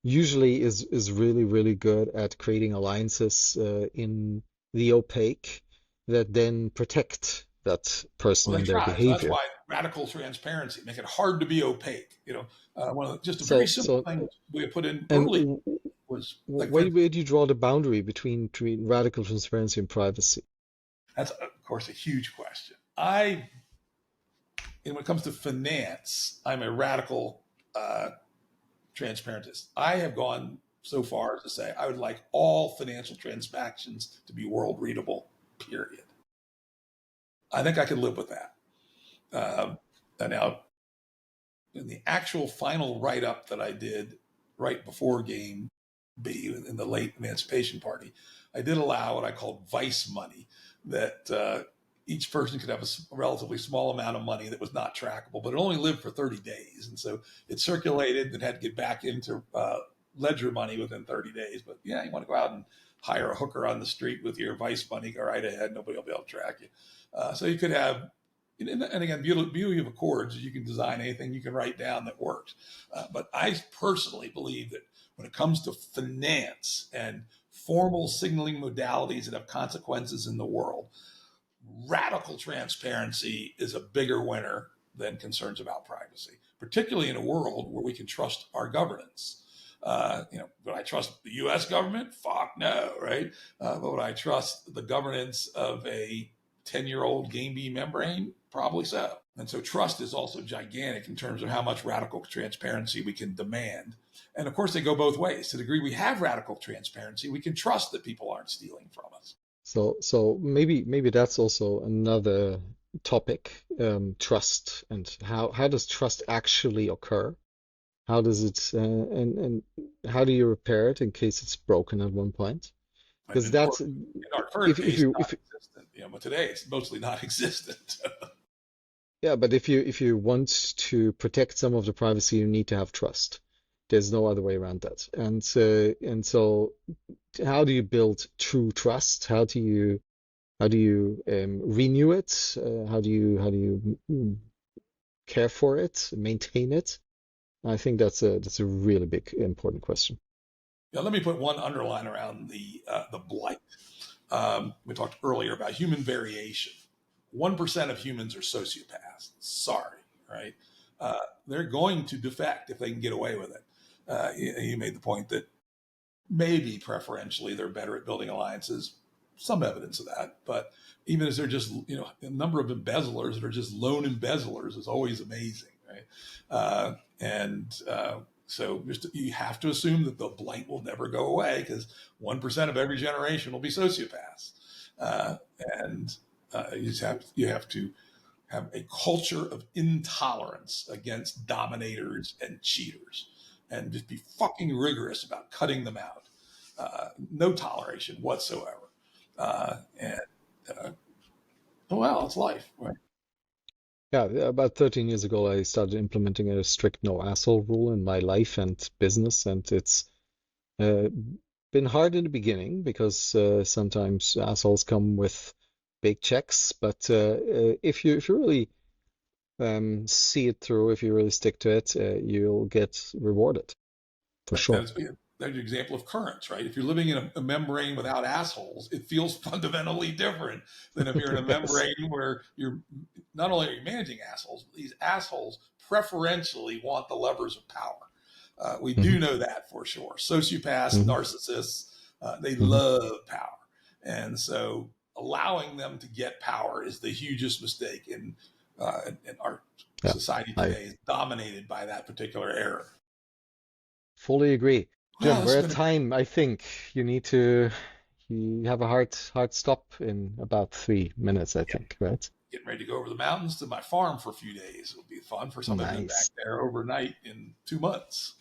usually is really, really good at creating alliances in the opaque that then protect that person and their behavior. So that's why radical transparency, make it hard to be opaque. One of just a very simple thing we put in early was like, where do you draw the boundary between radical transparency and privacy? That's of course a huge question. When it comes to finance, I'm a radical transparentist. I have gone so far as to say I would like all financial transactions to be world readable, period. I think I could live with that. And now, in the actual final write-up that I did right before Game B in the late Emancipation Party, I did allow what I called vice money, that each person could have a relatively small amount of money that was not trackable, but it only lived for 30 days. And so it circulated and had to get back into ledger money within 30 days. But yeah, you want to go out and hire a hooker on the street with your vice money, go right ahead. Nobody will be able to track you. So you could have, and again, beauty of accords is you can design anything you can write down that works. But I personally believe that when it comes to finance and formal signaling modalities that have consequences in the world, radical transparency is a bigger winner than concerns about privacy, particularly in a world where we can trust our governance. Would I trust the U.S. government? Fuck no, right? But would I trust the governance of a 10-year-old Game B membrane? Probably so. And so trust is also gigantic in terms of how much radical transparency we can demand. And of course, they go both ways. To the degree we have radical transparency, we can trust that people aren't stealing from us. So maybe that's also another topic, trust, and how does trust actually occur? How does it and how do you repair it in case it's broken at one point? Because that's in our current case, not existent. But today it's mostly not existent. Yeah, but if you want to protect some of the privacy, you need to have trust. There's no other way around that. And so how do you build true trust? How do you renew it? How do you care for it, maintain it? I think that's a really big important question. Yeah, let me put one underline around the blight. We talked earlier about human variation. 1% of humans are sociopaths. Sorry, right? They're going to defect if they can get away with it. You made the point that maybe preferentially they're better at building alliances. some evidence of that. But even as they're just, a number of embezzlers that are just lone embezzlers is always amazing, right? So you have to assume that the blight will never go away, because 1% of every generation will be sociopaths. You have to have a culture of intolerance against dominators and cheaters, and just be fucking rigorous about cutting them out. No toleration whatsoever. Well, it's life, right? Yeah, about 13 years ago, I started implementing a strict no asshole rule in my life and business, and it's uh, been hard in the beginning because sometimes assholes come with big checks. But if you really see it through, if you really stick to it, you'll get rewarded for sure. That's an example of currents, right? If you're living in a membrane without assholes, it feels fundamentally different than if you're in a Yes. membrane where you're not only are you managing assholes, but these assholes preferentially want the levers of power. We do know that for sure. Sociopaths, narcissists, they love power. And so allowing them to get power is the hugest mistake in our society today is dominated by that particular error. Fully agree. Jim, Well, we're at time. I think you have a hard stop in about 3 minutes, I think, right? Getting ready to go over the mountains to my farm for a few days. It'll be fun for somebody to be back Nice. there overnight in 2 months.